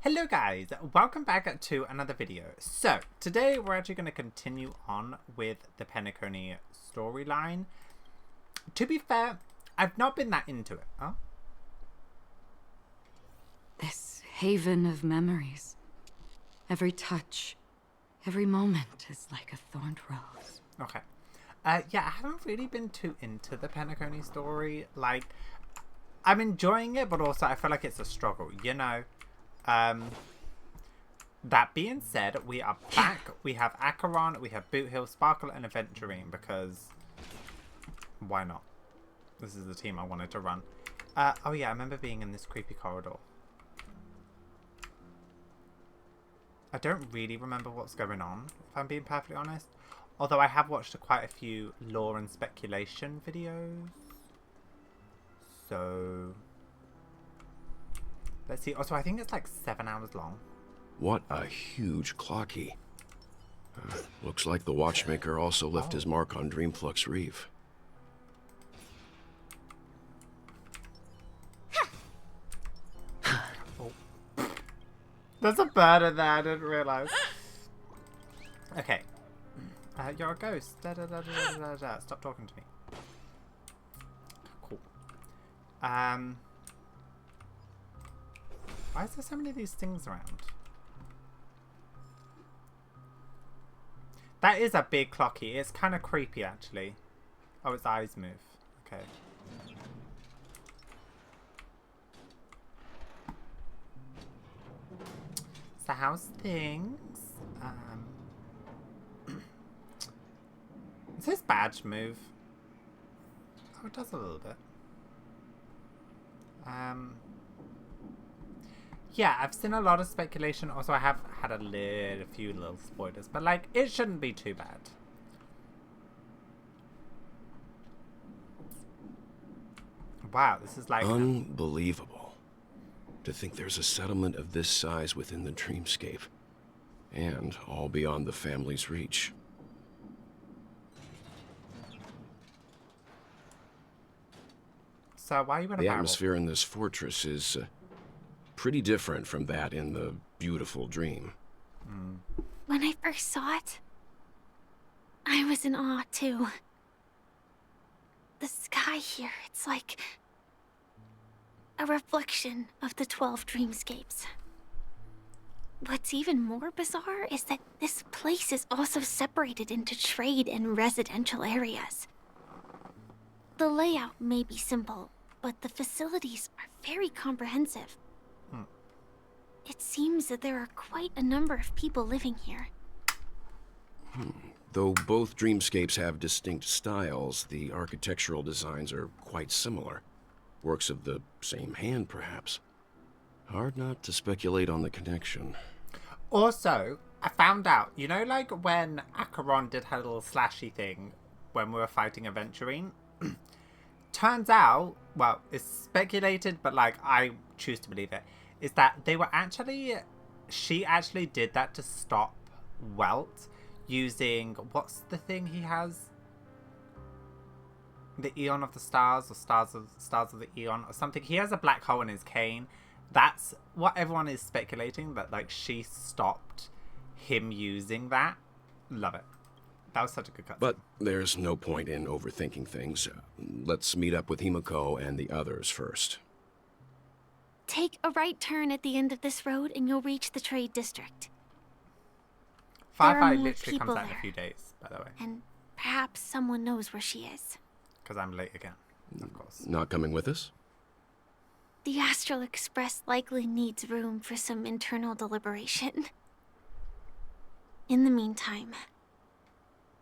Hello guys, welcome back to another video. So, today we're actually going to continue on with the Penacony storyline. To be fair, I've not been that into it. Oh? This haven of memories. Every touch, every moment is like a thorned rose. Okay. Yeah, I haven't really been too into the Penacony story. Like, I'm enjoying it, but also I feel like it's a struggle, you know? That being said, we are back. We have Acheron, we have Boot Hill, Sparkle, and Aventurine because why not? This is the team I wanted to run. Oh yeah, I remember being in this creepy corridor. I don't really remember what's going on, if I'm being perfectly honest. Although I have watched quite a few lore and speculation videos. So let's see. Also, I think it's like 7 hours long. What a huge clocky. Looks like the watchmaker also left his mark on Dreamflux Reef. Oh. There's a bird in there, I didn't realise. Okay. You're a ghost. Da, da, da, da, da, da. Stop talking to me. Cool. Why is there so many of these things around? That is a big clocky. It's kind of creepy, actually. Oh, its eyes move. Okay. So how's things? Does this badge move? Oh, it does a little bit. Yeah, I've seen a lot of speculation. Also, I have had a few little spoilers, but like, it shouldn't be too bad. Wow, this is like unbelievable. To think there's a settlement of this size within the dreamscape, and all beyond the family's reach. So why are you in a The barrel? atmosphere in this fortress is pretty different from that in the beautiful dream. When I first saw it, I was in awe too. The sky here, it's like a reflection of the 12 dreamscapes. What's even more bizarre is that this place is also separated into trade and residential areas. The layout may be simple, but the facilities are very comprehensive. It seems that there are quite a number of people living here. Though both dreamscapes have distinct styles, the architectural designs are quite similar. Works of the same hand, perhaps. Hard not to speculate on the connection. Also, I found out, you know, like when Acheron did her little slashy thing when we were fighting Aventurine? Turns out, well, it's speculated, but like I choose to believe it, is that they were actually, she actually did that to stop Welt using, what's the thing he has? The Eon of the Stars, or Stars of the Eon, or something. He has a black hole in his cane. That's what everyone is speculating, that like she stopped him using that. Love it. That was such a good cut. But there's no point in overthinking things. Let's meet up with Himiko and the others first. Take a right turn at the end of this road and you'll reach the trade district. Firefight more literally comes people out in a there. few days, by the way. And perhaps someone knows where she is. Because I'm late again, of course. Not coming with us? The Astral Express likely needs room for some internal deliberation. In the meantime,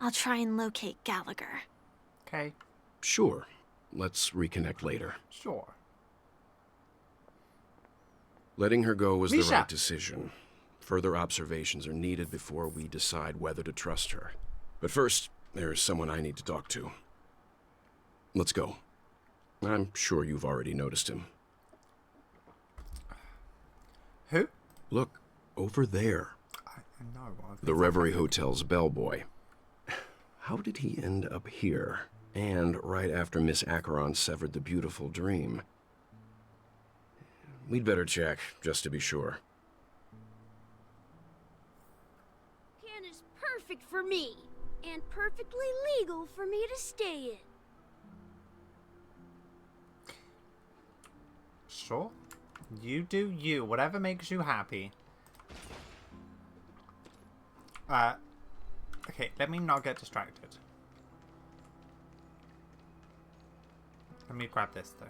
I'll try and locate Gallagher. Okay, Sure. Let's reconnect later. sure. Letting her go was the Misha. right decision. Further observations are needed before we decide whether to trust her. But first, there's someone I need to talk to. Let's go. I'm sure you've already noticed him. Who? Look, over there. I know. The Reverie Hotel's bellboy. How did he end up here? And right after Miss Acheron severed the beautiful dream. We'd better check, just to be sure. perfect for me. And perfectly legal for me to stay in. Sure. You do you. Whatever makes you happy. Okay, let me not get distracted. Let me grab this, though.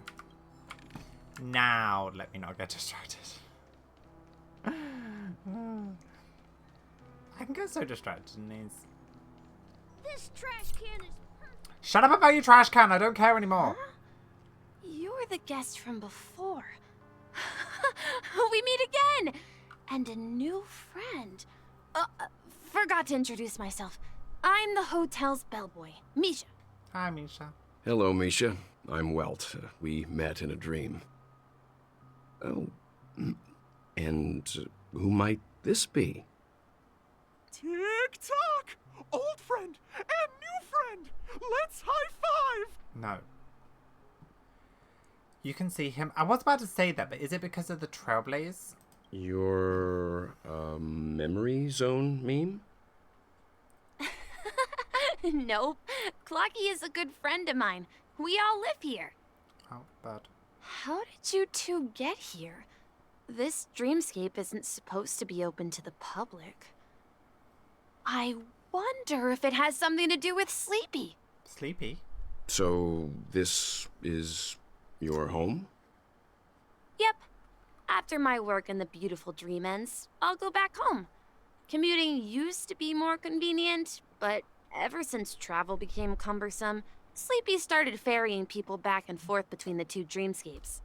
Now, let me not get distracted. I can get so distracted in these. This trash can is perfect. Shut up about your trash can. I don't care anymore. Huh? You're the guest from before. We meet again! And a new friend. Forgot to introduce myself. I'm the hotel's bellboy, Misha. Hi, Misha. Hello, Misha. I'm Welt. We met in a dream. Oh, and who might this be? Tick-tock! Old friend and new friend! Let's high-five! No. You can see him. I was about to say that, but is it because of the Trailblaze? Your, memory zone meme? Nope. Clocky is a good friend of mine. We all live here. Oh, bad. How did you two get here? This dreamscape isn't supposed to be open to the public. I wonder if it has something to do with Sleepy. Sleepy? So, this is your home? Yep. After my work in the beautiful dream ends, I'll go back home. Commuting used to be more convenient, but ever since travel became cumbersome, Sleepy started ferrying people back and forth between the two dreamscapes.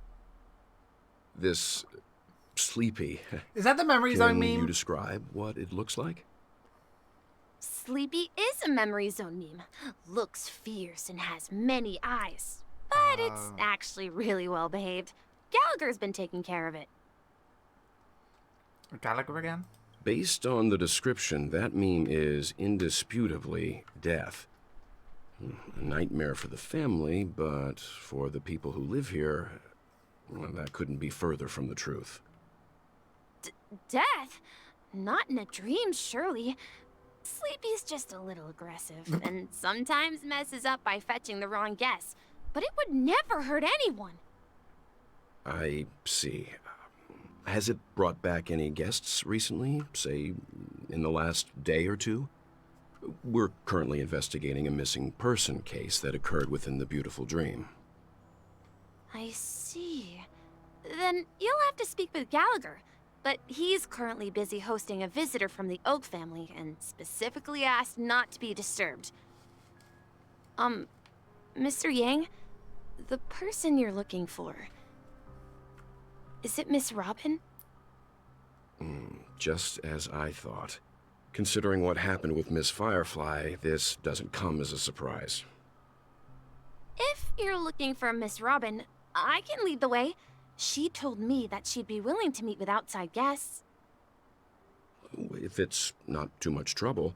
This Sleepy. Is that the memory zone Can meme? you describe what it looks like? Sleepy is a memory zone meme. Looks fierce and has many eyes. But it's actually really well behaved. Gallagher's been taking care of it. Gallagher again? Based on the description, that meme is indisputably death. A nightmare for the family, but for the people who live here, well, that couldn't be further from the truth. Death? Not in a dream, surely. Sleepy's just a little aggressive, and sometimes messes up by fetching the wrong guess. But it would never hurt anyone. I see. Has it brought back any guests recently, say, in the last day or two? We're currently investigating a missing person case that occurred within the beautiful dream. I see. Then you'll have to speak with Gallagher. But he's currently busy hosting a visitor from the Oak family and specifically asked not to be disturbed. Mr. Yang, the person you're looking for, is it Miss Robin? Just as I thought. Considering what happened with Miss Firefly, this doesn't come as a surprise. If you're looking for Miss Robin, I can lead the way. She told me that she'd be willing to meet with outside guests. If it's not too much trouble.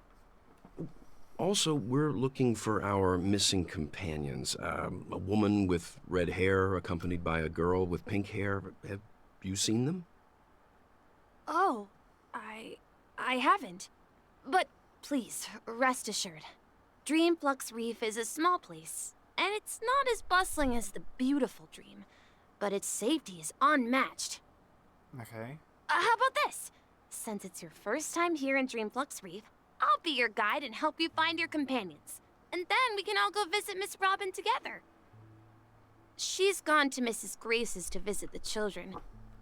Also, we're looking for our missing companions. A woman with red hair accompanied by a girl with pink hair. Have you seen them? Oh, I haven't. But please, rest assured. Dreamflux Reef is a small place, and it's not as bustling as the beautiful Dream, but its safety is unmatched. Okay. How about this? Since it's your first time here in Dreamflux Reef, I'll be your guide and help you find your companions. And then we can all go visit Miss Robin together. She's gone to Mrs. Grace's to visit the children.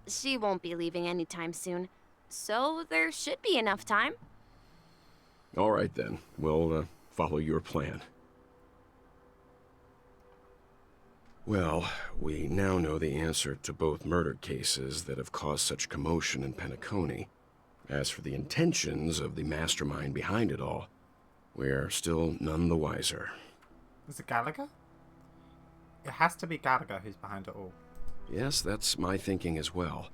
She won't be leaving anytime soon, so there should be enough time. All right, then. We'll follow your plan. Well, we now know the answer to both murder cases that have caused such commotion in Penacony. As for the intentions of the mastermind behind it all, we're still none the wiser. Is it Gallagher? It has to be Gallagher who's behind it all. Yes, that's my thinking as well.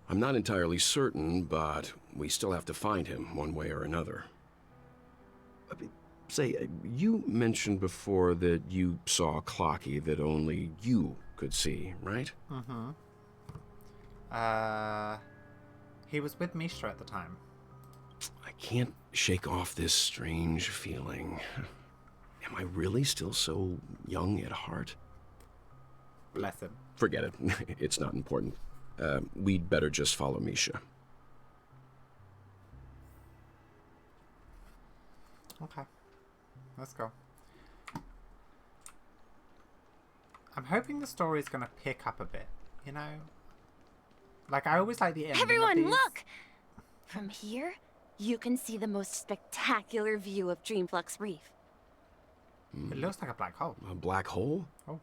I'm not entirely certain, but we still have to find him one way or another. Say, you mentioned before that you saw Clocky that only you could see, right? Mm-hmm. He was with Misha at the time. I can't shake off this strange feeling. Am I really still so young at heart? Bless him. Forget it. It's not important. We'd better just follow Misha. Okay. Let's go. I'm hoping the story's gonna pick up a bit, you know? Like, I always like the ending Everyone, of these. look! From here, you can see the most spectacular view of Dreamflux Reef. It looks like a black hole. A black hole? Oh.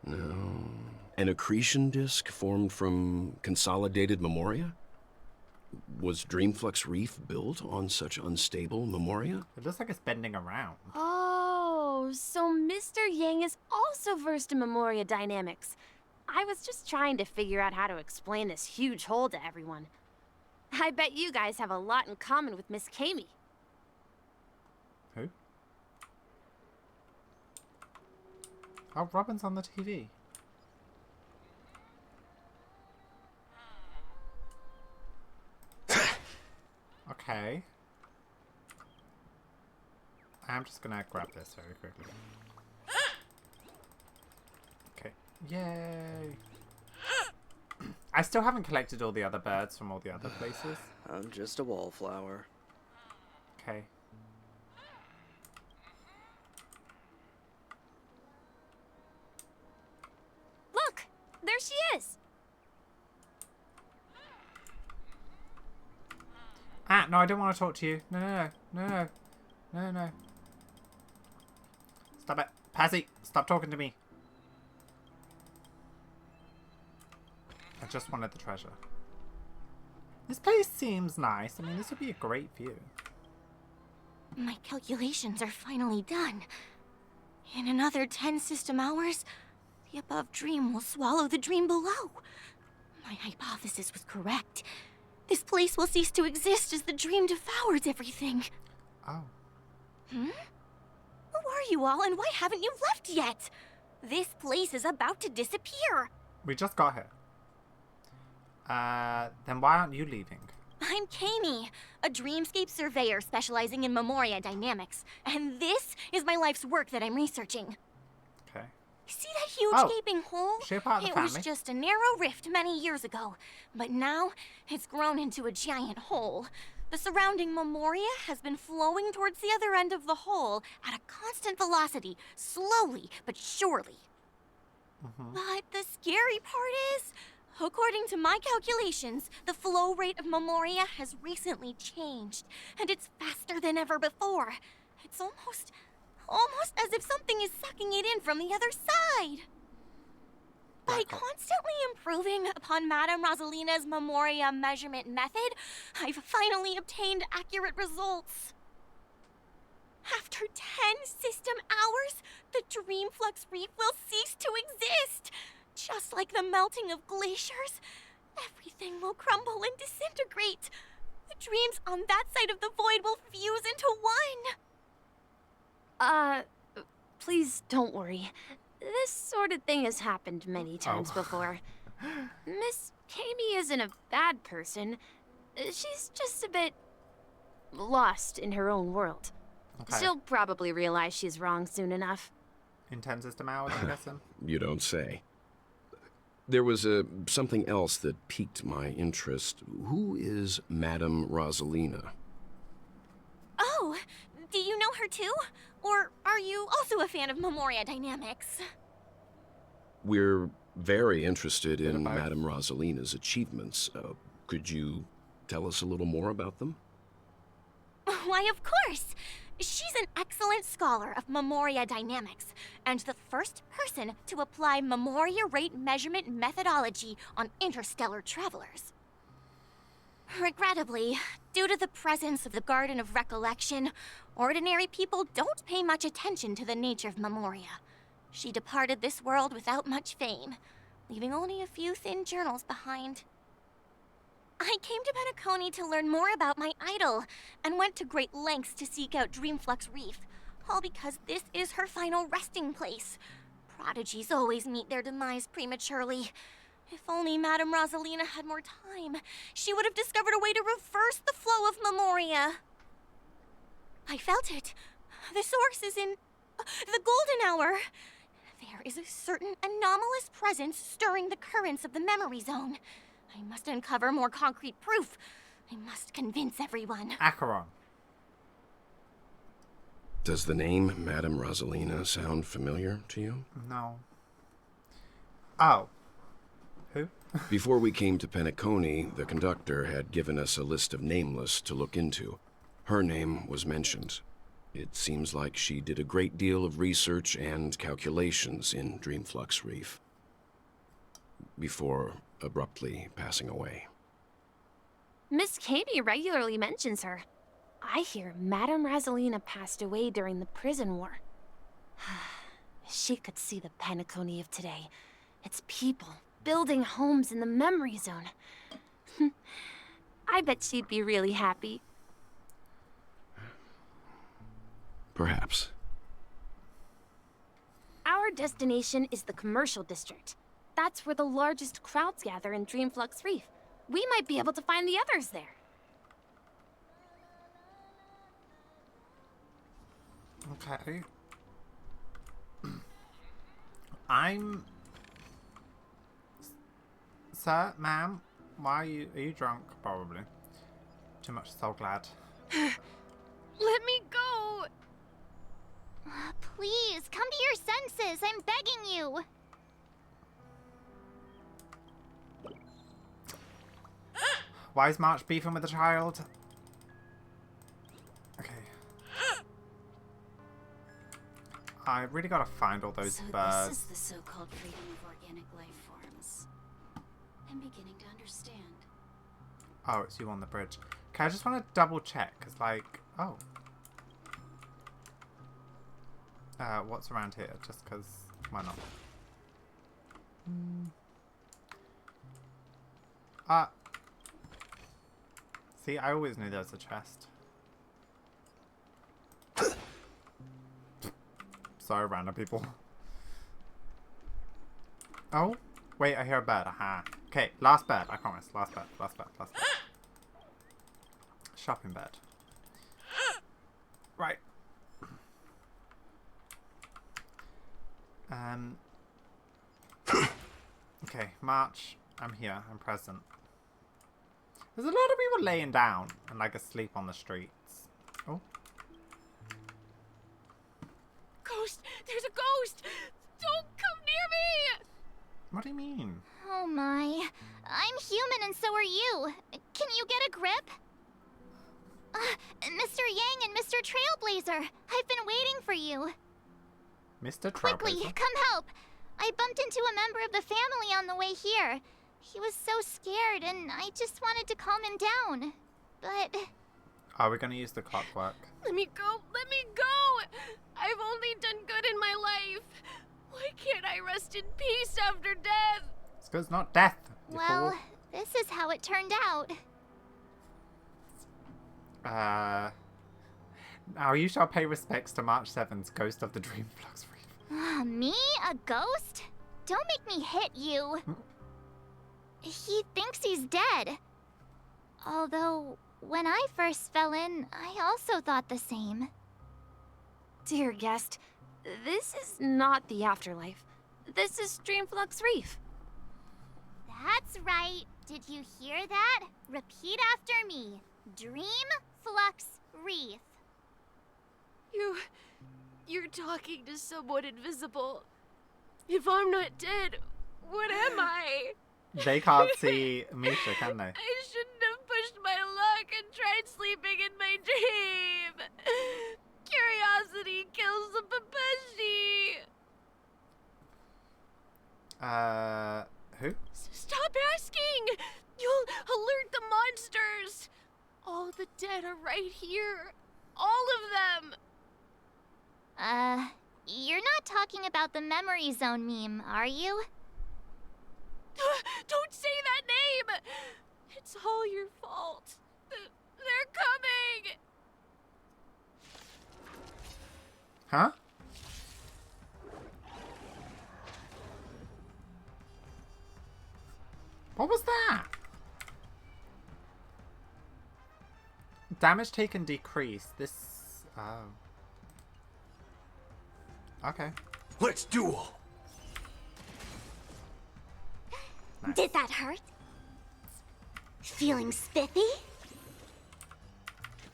No. An accretion disk formed from consolidated memoria? Was Dreamflux Reef built on such unstable memoria? It looks like it's bending around. Oh, so Mr. Yang is also versed in Memoria dynamics. I was just trying to figure out how to explain this huge hole to everyone. I bet you guys have a lot in common with Miss Kami. Who? Oh, Robin's on the TV. Okay. I'm just gonna grab this very quickly. Okay. Yay! I still haven't collected all the other birds from all the other places. I'm just a wallflower. Okay. Look! There she is! Ah, no, I don't want to talk to you. No, no, no. No, no. No, no. Stop it. Pazzy, stop talking to me. I just wanted the treasure. This place seems nice. I mean, this would be a great view. My calculations are finally done. In another 10 system hours, the above dream will swallow the dream below. My hypothesis was correct. This place will cease to exist as the dream devours everything. Oh. Who are you all, and why haven't you left yet? This place is about to disappear. We just got here. Then why aren't you leaving? I'm Kami, a dreamscape surveyor specializing in Memoria dynamics, and this is my life's work that I'm researching. Okay. See that huge Oh, gaping hole? she a part of the It was family? just a narrow rift many years ago, but now it's grown into a giant hole. The surrounding Memoria has been flowing towards the other end of the hole at a constant velocity, slowly but surely. But the scary part is, according to my calculations, the flow rate of Memoria has recently changed, and it's faster than ever before. It's almost as if something is sucking it in from the other side. By constantly improving upon Madame Rosalina's Memoria measurement method, I've finally obtained accurate results. After 10 system hours, the Dreamflux Reef will cease to exist. Just like the melting of glaciers, everything will crumble and disintegrate. The dreams on that side of the void will fuse into one. Please don't worry. This sort of thing has happened many times before. Miss Kami isn't a bad person. She's just a bit lost in her own world. Okay. She'll probably realize she's wrong soon enough. In 10 system hours, I'm guessing. You don't say. There was something else that piqued my interest. Who is Madame Rosalina? Oh, do you know her too? Or are you also a fan of Memoria dynamics? We're very interested in both. Madame Rosalina's achievements. Could you tell us a little more about them? Why, of course! She's an excellent scholar of Memoria dynamics, and the first person to apply Memoria rate measurement methodology on interstellar travelers. Regrettably, due to the presence of the Garden of Recollection, ordinary people don't pay much attention to the nature of Memoria. She departed this world without much fame, leaving only a few thin journals behind. I came to Penacony to learn more about my idol, and went to great lengths to seek out Dreamflux Reef, all because this is her final resting place. Prodigies always meet their demise prematurely. If only Madame Rosalina had more time, she would have discovered a way to reverse the flow of Memoria. I felt it. The source is in the golden hour. There is a certain anomalous presence stirring the currents of the memory zone. I must uncover more concrete proof. I must convince everyone. Acheron. Does the name Madame Rosalina sound familiar to you? No. Oh. Who? Before we came to Penacony, the conductor had given us a list of nameless to look into. Her name was mentioned. It seems like she did a great deal of research and calculations in Dreamflux Reef before abruptly passing away. Miss Katie regularly mentions her. I hear Madame Rosalina passed away during the prison war. She could see the Penacony of today. Its people building homes in the memory zone. I bet she'd be really happy. Perhaps. Our destination is the commercial district. That's where the largest crowds gather in Dreamflux Reef. We might be able to find the others there. Okay. Sir, ma'am, why are you drunk? Probably. Too much so glad. Let me go! Please, come to your senses. I'm begging you. Why is March beefing with the child? Okay. I really gotta find all those birds. This is the so-called freedom of organic life forms. I'm beginning to understand. Oh, it's you on the bridge. Okay, I just want to double check, because, like, oh. What's around here? Just because, why not? See, I always knew there was a chest. Sorry, random people. Oh, wait, I hear a bird. Aha. Okay, last bird, I promise. Last bird, last bird, last bird. Shopping bird. Right. Okay, March. I'm here. I'm present. There's a lot of people laying down and like asleep on the streets. Oh. Ghost! There's a ghost! Don't come near me! What do you mean? Oh my. I'm human and so are you. Can you get a grip? Mr. Yang and Mr. Trailblazer, I've been waiting for you. Mr. Quickly, Trailblazer? come help. I bumped into a member of the family on the way here. He was so scared and I just wanted to calm him down. But... Are we going to use the clockwork? Let me go! Let me go! I've only done good in my life. Why can't I rest in peace after death? It's because it's not death. You well, fool. this is how it turned out. Now you shall pay respects to March 7th's Ghost of the Dreamflux Reef. Me? A ghost? Don't make me hit you. He thinks he's dead. Although, when I first fell in, I also thought the same. Dear guest, this is not the afterlife. This is Dreamflux Reef. That's right. Did you hear that? Repeat after me. Dreamflux Reef. You're talking to someone invisible. If I'm not dead, what am I? They can't see Misha, can they? I shouldn't have pushed my luck and tried sleeping in my dream. Curiosity kills the Papeshi. Who? Stop asking! You'll alert the monsters. All the dead are right here. All of them. You're not talking about the memory zone meme, are you? Don't say that name! It's all your fault. They're coming! Huh? What was that? Damage taken decreased. This, Oh. Okay. Let's duel. Nice. Did that hurt? Feeling spiffy?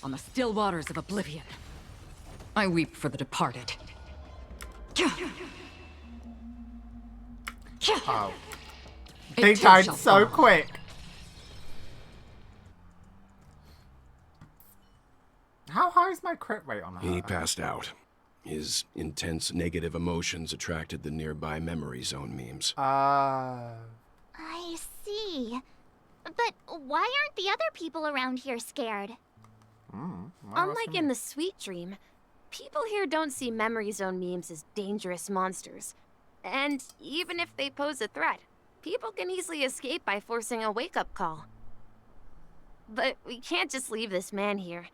On the still waters of oblivion, I weep for the departed. Oh. It They too died shall so fall. quick. How high is my crit rate on her? He passed out. His intense negative emotions attracted the nearby memory zone memes. I see. But why aren't the other people around here scared? Unlike in the Sweet Dream, people here don't see memory zone memes as dangerous monsters. And even if they pose a threat, people can easily escape by forcing a wake-up call. But we can't just leave this man here.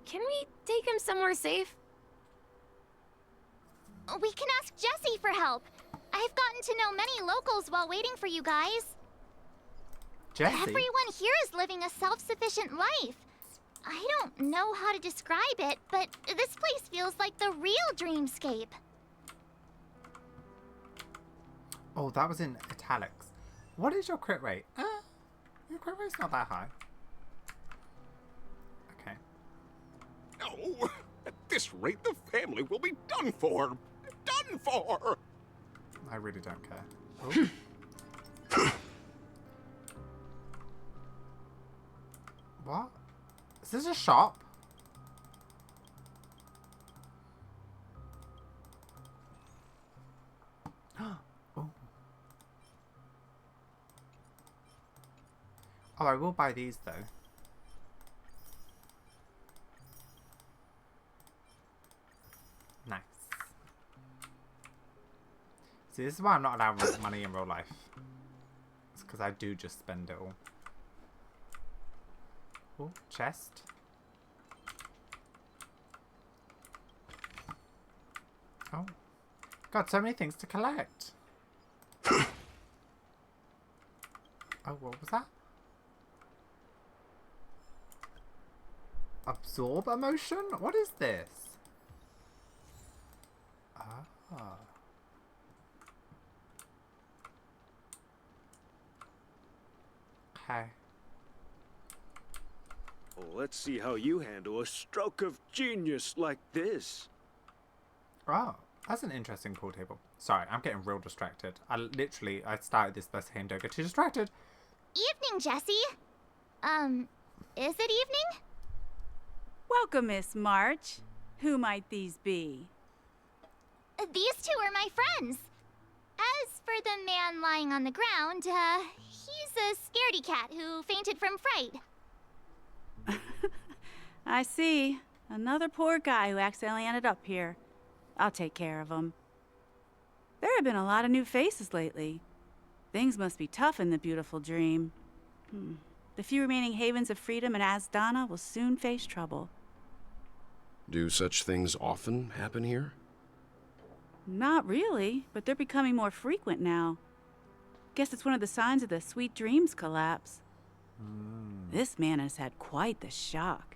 Can we take him somewhere safe? We can ask Jessie for help. I've gotten to know many locals while waiting for you guys. Jessie? Everyone here is living a self-sufficient life. I don't know how to describe it, but this place feels like the real dreamscape. Oh, that was in italics. What is your crit rate? Your crit rate's not that high. Okay. Oh, at this rate, the family will be done for. Done for! I really don't care. Oh. What? Is this a shop? Oh. Oh, I will buy these though. Nice. See, this is why I'm not allowed money in real life. It's because I do just spend it all. Oh, chest. Oh. Got so many things to collect. Oh, what was that? Absorb emotion? What is this? Ah. Okay. Let's see how you handle a stroke of genius like this. Oh, that's an interesting pool table. Sorry, I'm getting real distracted. I started this by saying don't get too distracted. Evening, Jessie. Is it evening? Welcome, Miss March. Who might these be? These two are my friends. As for the man lying on the ground, he's a scaredy cat who fainted from fright. I see. Another poor guy who accidentally ended up here. I'll take care of him. There have been a lot of new faces lately. Things must be tough in the beautiful dream. The few remaining havens of freedom in Asdana will soon face trouble. Do such things often happen here? Not really, but they're becoming more frequent now. Guess it's one of the signs of the Sweet Dreams collapse. This man has had quite the shock.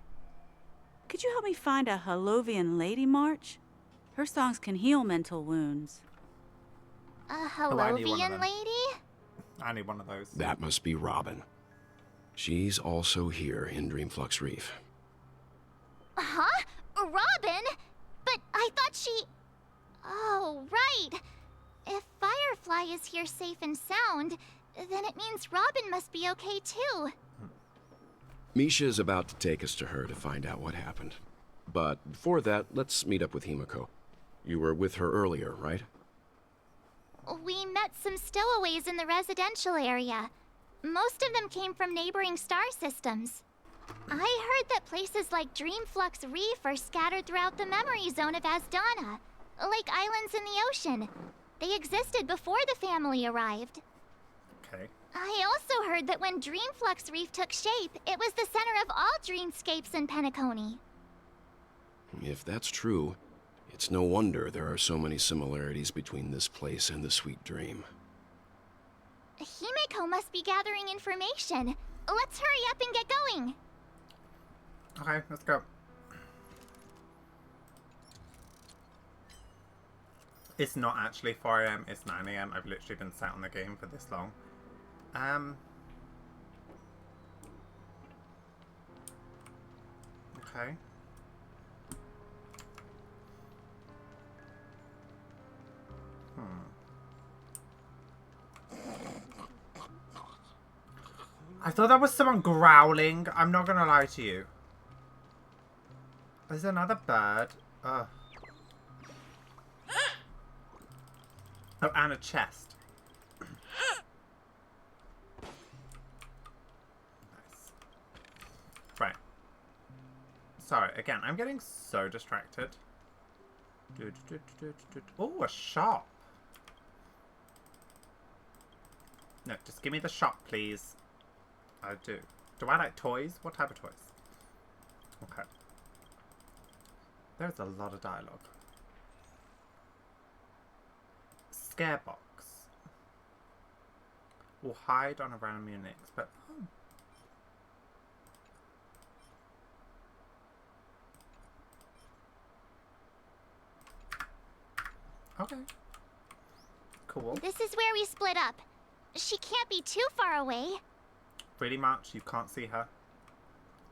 Could you help me find a Halovian lady, March? Her songs can heal mental wounds. A I need one of Halovian them. lady? I need one of those. That must be Robin. She's also here in Dreamflux Reef. Huh? Robin? But I thought she... Oh, right. If Firefly is here safe and sound, then it means Robin must be okay too. Misha is about to take us to her to find out what happened. But before that, let's meet up with Himiko. You were with her earlier, right? We met some stowaways in the residential area. Most of them came from neighboring star systems. I heard that places like Dreamflux Reef are scattered throughout the memory zone of Asdana, like islands in the ocean. They existed before the family arrived. Okay. I also heard that when Dreamflux Reef took shape, it was the center of all dreamscapes in Penacony. If that's true, it's no wonder there are so many similarities between this place and the Sweet Dream. Himiko must be gathering information. Let's hurry up and get going. Okay, let's go. It's not actually 4 AM, it's 9 AM. I've literally been sat on the game for this long. Okay. I thought that was someone growling. I'm not gonna lie to you. There's another bird. Ugh. Oh, and a chest. Nice. Right. Sorry, again, I'm getting so distracted. Oh, a shop. No, just give me the shop, please. I do. Do I like toys? What type of toys? Okay. There's a lot of dialogue. Scare box. Will hide on a random Unix, but okay. Cool. This is where we split up. She can't be too far away. Pretty much, you can't see her.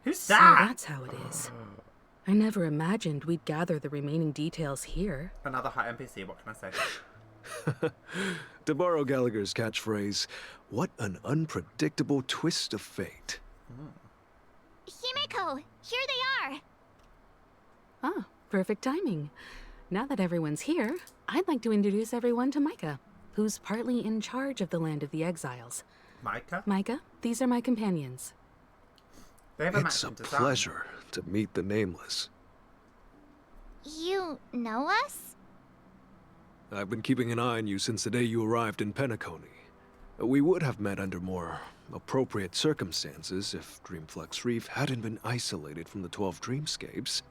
Who's So that? that's how it is. I never imagined we'd gather the remaining details here. Another hot NPC, what can I say? To borrow Gallagher's catchphrase, what an unpredictable twist of fate. Himeko, here they are. Ah, perfect timing. Now that everyone's here, I'd like to introduce everyone to Micah, who's partly in charge of the Land of the Exiles. Micah? Micah, these are my companions. They have a It's a matching design. pleasure to meet the Nameless. You know us? I've been keeping an eye on you since the day you arrived in Penacony. We would have met under more appropriate circumstances if Dreamflux Reef hadn't been isolated from the 12 Dreamscapes.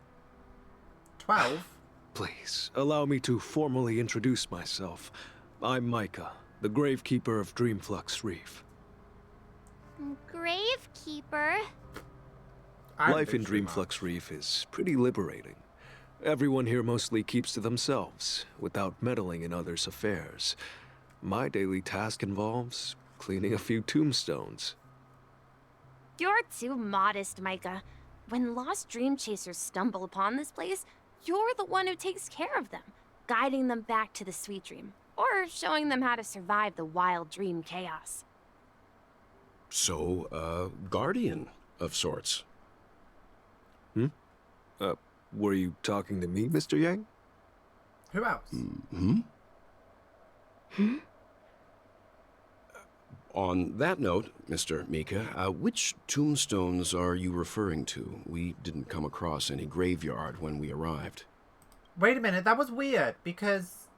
12? Please, allow me to formally introduce myself. I'm Micah, the Gravekeeper of Dreamflux Reef. Gravekeeper? Life in Dreamflux Reef is pretty liberating. Everyone here mostly keeps to themselves, without meddling in others' affairs. My daily task involves cleaning a few tombstones. You're too modest, Micah. When lost dream chasers stumble upon this place, you're the one who takes care of them, guiding them back to the sweet dream, or showing them how to survive the wild dream chaos. So, guardian of sorts. Were you talking to me, Mr. Yang? Who else? On that note, Mr. Mika, which tombstones are you referring to? We didn't come across any graveyard when we arrived. Wait a minute, that was weird, because...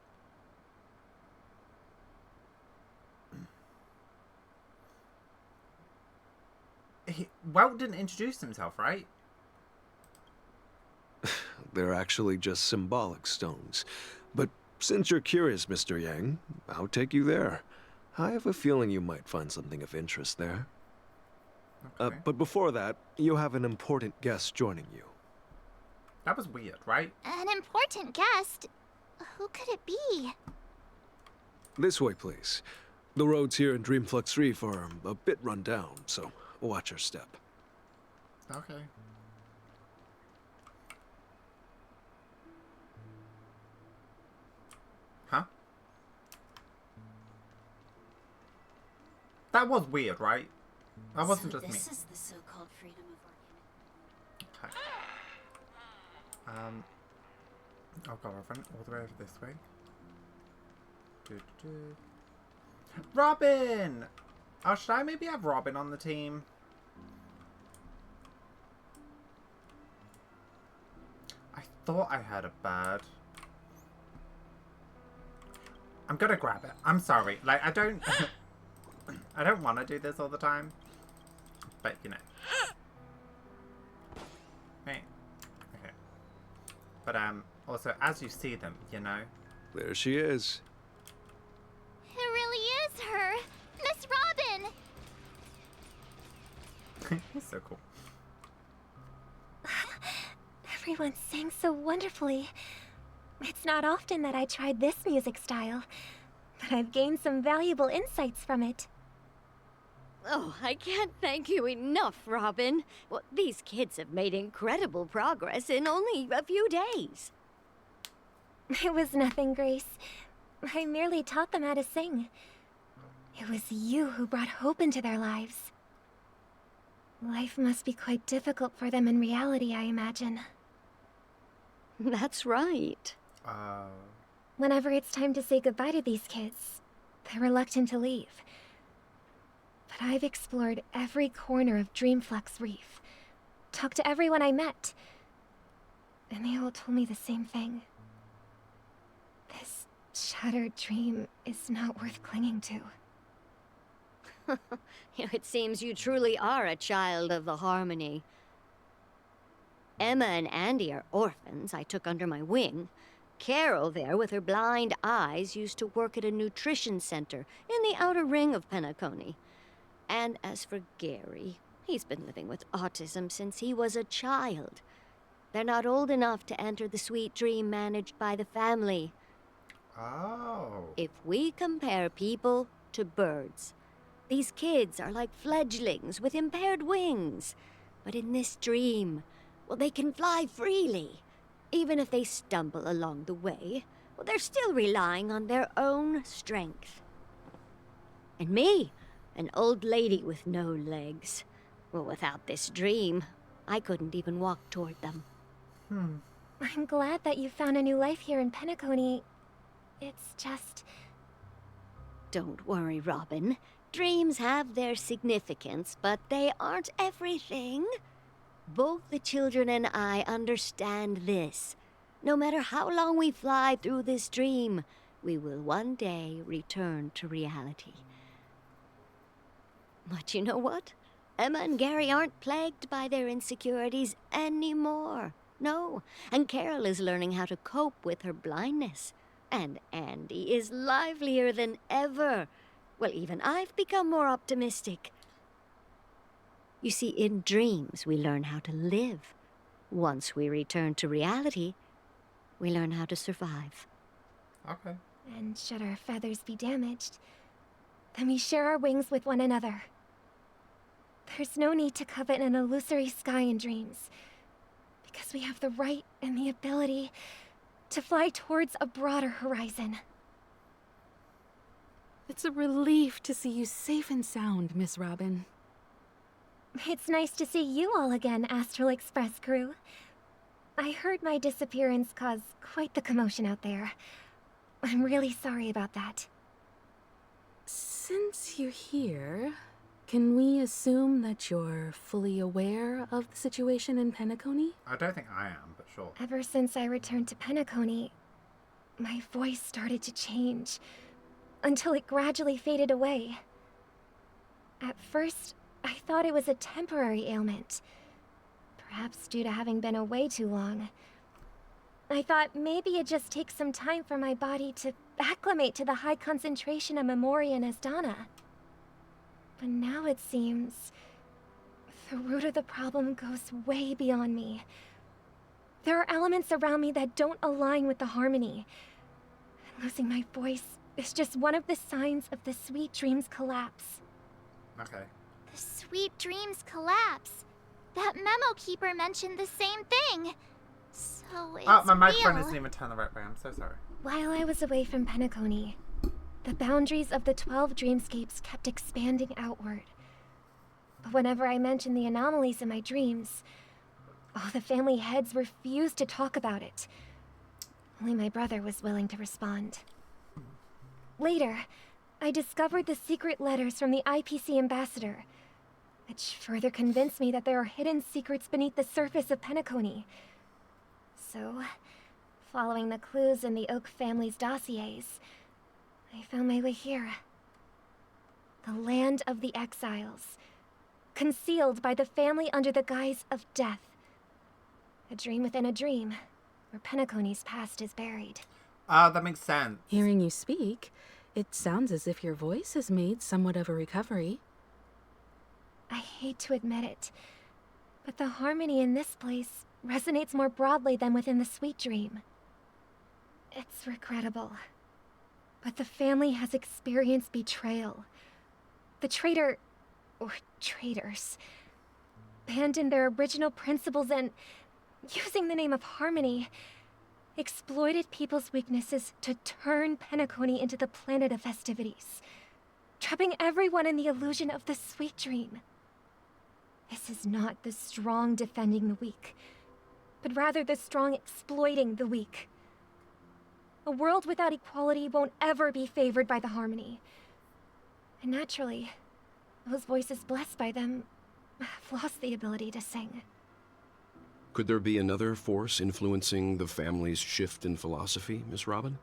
Welt didn't introduce himself, right? They're actually just symbolic stones. But since you're curious, Mr. Yang, I'll take you there. I have a feeling you might find something of interest there. Okay. But before that, you have an important guest joining you. That was weird, right? An important guest? Who could it be? This way, please. The roads here in Dreamflux Reef are a bit run down, so watch your step. Okay. Huh? That was weird, right? That wasn't just me. This is the so-called freedom of organic. Okay. Oh god, I've run all the way over this way. Robin! Oh, should I maybe have Robin on the team? I thought I had a bird. I'm gonna grab it. I'm sorry. Like, I don't... I don't want to do this all the time. But, you know. Hey. Okay. But, also, as you see them, you know. There she is. It really is her! Miss Robin! He's so cool. Everyone sang so wonderfully. It's not often that I tried this music style, but I've gained some valuable insights from it. Oh, I can't thank you enough, Robin. Well, these kids have made incredible progress in only a few days. It was nothing, Grace. I merely taught them how to sing. It was you who brought hope into their lives. Life must be quite difficult for them in reality, I imagine. That's right. Whenever it's time to say goodbye to these kids, they're reluctant to leave. But I've explored every corner of Dreamflux Reef, talked to everyone I met, and they all told me the same thing. This shattered dream is not worth clinging to. It seems you truly are a child of the Harmony. Emma and Andy are orphans I took under my wing. Carol there, with her blind eyes, used to work at a nutrition center in the outer ring of Penacony. And as for Gary, he's been living with autism since he was a child. They're not old enough to enter the sweet dream managed by the family. Oh. If we compare people to birds, these kids are like fledglings with impaired wings. But in this dream, well, they can fly freely. Even if they stumble along the way, well, they're still relying on their own strength. And me, an old lady with no legs. Well, without this dream, I couldn't even walk toward them. I'm glad that you found a new life here in Penacony. It's just... Don't worry, Robin. Dreams have their significance, but they aren't everything. Both the children and I understand this. No matter how long we fly through this dream, we will one day return to reality. But you know what? Emma and Gary aren't plagued by their insecurities anymore. No, and Carol is learning how to cope with her blindness. And Andy is livelier than ever. Well, even I've become more optimistic. You see, in dreams, we learn how to live. Once we return to reality, we learn how to survive. Okay. And should our feathers be damaged, then we share our wings with one another. There's no need to covet an illusory sky in dreams, because we have the right and the ability to fly towards a broader horizon. It's a relief to see you safe and sound, Miss Robin. It's nice to see you all again, Astral Express crew. I heard my disappearance caused quite the commotion out there. I'm really sorry about that. Since you're here, can we assume that you're fully aware of the situation in Penacony? I don't think I am, but sure. Ever since I returned to Penacony, my voice started to change, until it gradually faded away. At first, I thought it was a temporary ailment, perhaps due to having been away too long. I thought maybe it just takes some time for my body to acclimate to the high concentration of Memoria and Asdana. But now it seems the root of the problem goes way beyond me. There are elements around me that don't align with the harmony. Losing my voice is just one of the signs of the Sweet Dreams collapse. Okay. The Sweet Dreams collapse. That memo keeper mentioned the same thing. So it's my microphone real. isn't even turned the right way. I'm so sorry. While I was away from Penacony, the boundaries of the 12 dreamscapes kept expanding outward. But whenever I mentioned the anomalies in my dreams, all the family heads refused to talk about it. Only my brother was willing to respond. Later, I discovered the secret letters from the IPC ambassador, which further convinced me that there are hidden secrets beneath the surface of Penacony. So, following the clues in the Oak family's dossiers, I found my way here. The land of the exiles, concealed by the family under the guise of death. A dream within a dream, where Penacony's past is buried. Oh, that makes sense. Hearing you speak, it sounds as if your voice has made somewhat of a recovery. I hate to admit it, but the harmony in this place resonates more broadly than within the Sweet Dream. It's regrettable. But the family has experienced betrayal. The traitor, or traitors, abandoned their original principles and, using the name of harmony, exploited people's weaknesses to turn Penacony into the planet of festivities, trapping everyone in the illusion of the sweet dream. This is not the strong defending the weak, but rather the strong exploiting the weak. A world without equality won't ever be favored by the harmony. And naturally, those voices blessed by them have lost the ability to sing. Could there be another force influencing the family's shift in philosophy, Miss Robin?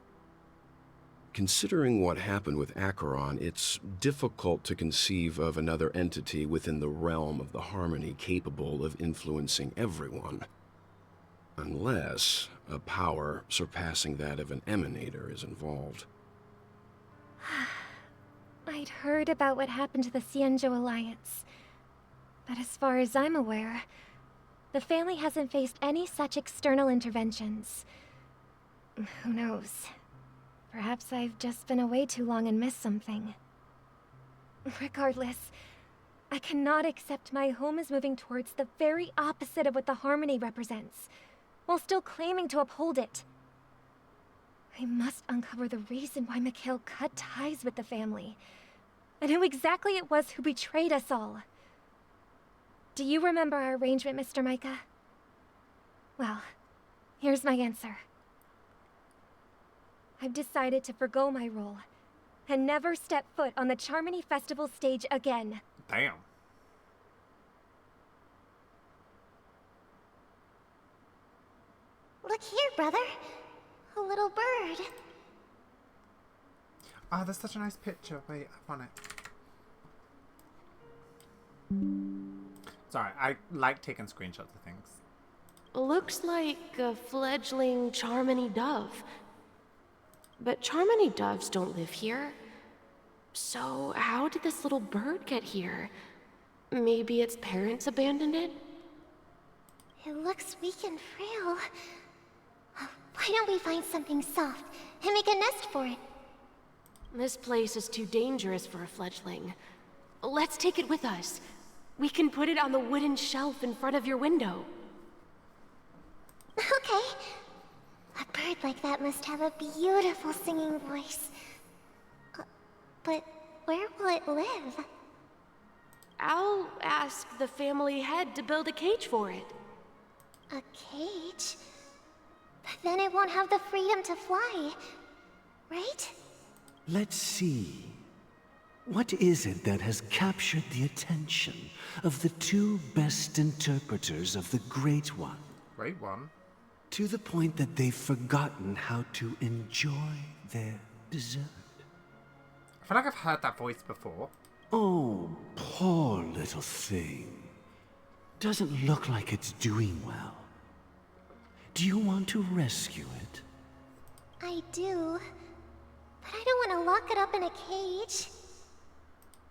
Considering what happened with Acheron, it's difficult to conceive of another entity within the realm of the harmony capable of influencing everyone. Unless a power surpassing that of an emanator is involved. I'd heard about what happened to the Xianzhou Alliance. But as far as I'm aware, the family hasn't faced any such external interventions. Who knows? Perhaps I've just been away too long and missed something. Regardless, I cannot accept my home is moving towards the very opposite of what the harmony represents, while still claiming to uphold it. I must uncover the reason why MIKHAL cut ties with the family, and who exactly it was who betrayed us all. Do you remember our arrangement, Mr. Micah? Well, here's my answer. I've decided to forgo my role, and never step foot on the Charmony Festival stage again. Damn. Look here, brother. A little bird. Oh, that's such a nice picture. Wait, I want it. Sorry, I like taking screenshots of things. Looks like a fledgling Charmony dove. But Charmony doves don't live here. So how did this little bird get here? Maybe its parents abandoned it? It looks weak and frail. Why don't we find something soft and make a nest for it? This place is too dangerous for a fledgling. Let's take it with us. We can put it on the wooden shelf in front of your window. Okay. A bird like that must have a beautiful singing voice. But where will it live? I'll ask the family head to build a cage for it. A cage? But then it won't have the freedom to fly, right? Let's see. What is it that has captured the attention of the two best interpreters of the Great One? Great One? To the point that they've forgotten how to enjoy their dessert. I feel like I've heard that voice before. Oh, poor little thing. Doesn't look like it's doing well. Do you want to rescue it? I do. But I don't want to lock it up in a cage.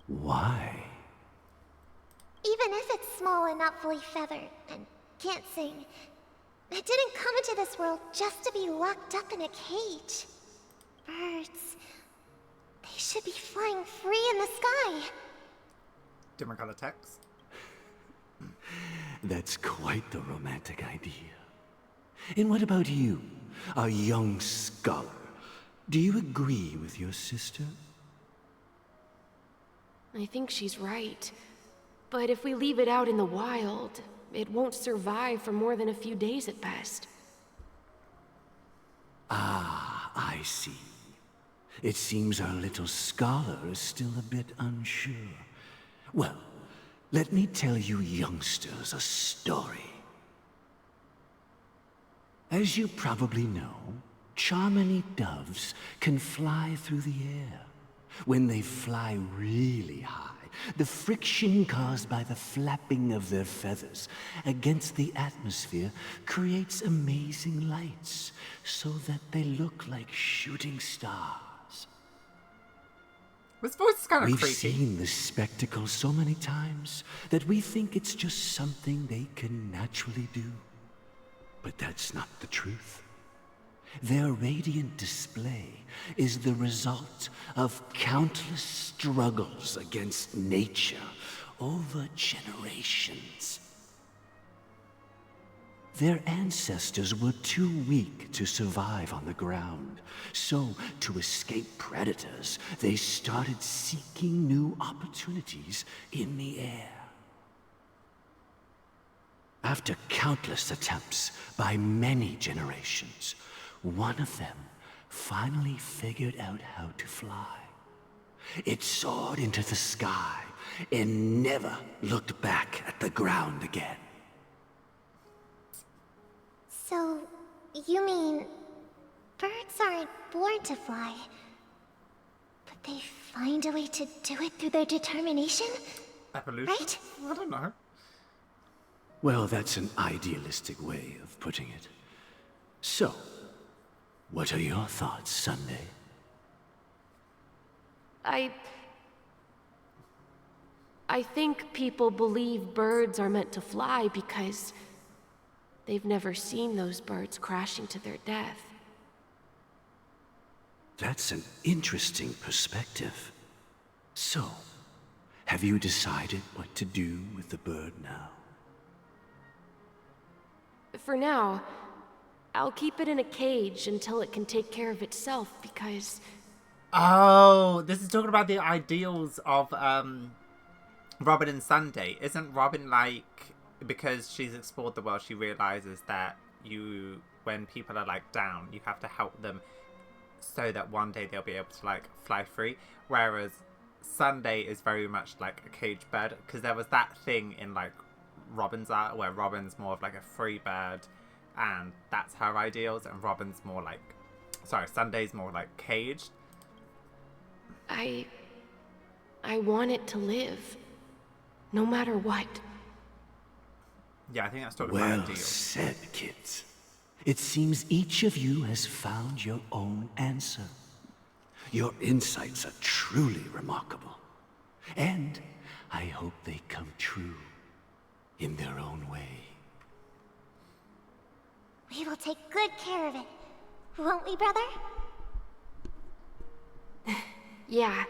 Why? Even if it's small and not fully feathered, and can't sing, it didn't come into this world just to be locked up in a cage. Birds, they should be flying free in the sky. Different color text. That's quite the romantic idea. And what about you, a young scholar? Do you agree with your sister? I think she's right. But if we leave it out in the wild, it won't survive for more than a few days at best. Ah, I see. It seems our little scholar is still a bit unsure. Well, let me tell you youngsters a story. As you probably know, Charmony doves can fly through the air. When they fly really high, the friction caused by the flapping of their feathers against the atmosphere creates amazing lights, so that they look like shooting stars. This voice is kind of We've creepy. seen this spectacle so many times that we think it's just something they can naturally do. But that's not the truth. Their radiant display is the result of countless struggles against nature over generations. Their ancestors were too weak to survive on the ground, so to escape predators, they started seeking new opportunities in the air. After countless attempts by many generations, one of them finally figured out how to fly. It soared into the sky and never looked back at the ground again. So, you mean birds aren't born to fly, but they find a way to do it through their determination? Evolution? Right? I don't know. Well, that's an idealistic way of putting it. So, what are your thoughts, Sunday? I think people believe birds are meant to fly because they've never seen those birds crashing to their death. That's an interesting perspective. So, have you decided what to do with the bird now? For now, I'll keep it in a cage until it can take care of itself because... Oh, this is talking about the ideals of Robin and Sunday. Isn't Robin like, because she's explored the world, she realizes that when people are like down, you have to help them so that one day they'll be able to like fly free. Whereas Sunday is very much like a caged bird, because there was that thing in like Robin's art where Robin's more of like a free bird and that's her ideals, and Robin's more like, Sunday's more like caged. I want it to live, no matter what. Yeah, I think that's talking about Well ideals. said, kids. It seems each of you has found your own answer. Your insights are truly remarkable. And I hope they come true in their own way. We will take good care of it. Won't we, brother? Yeah,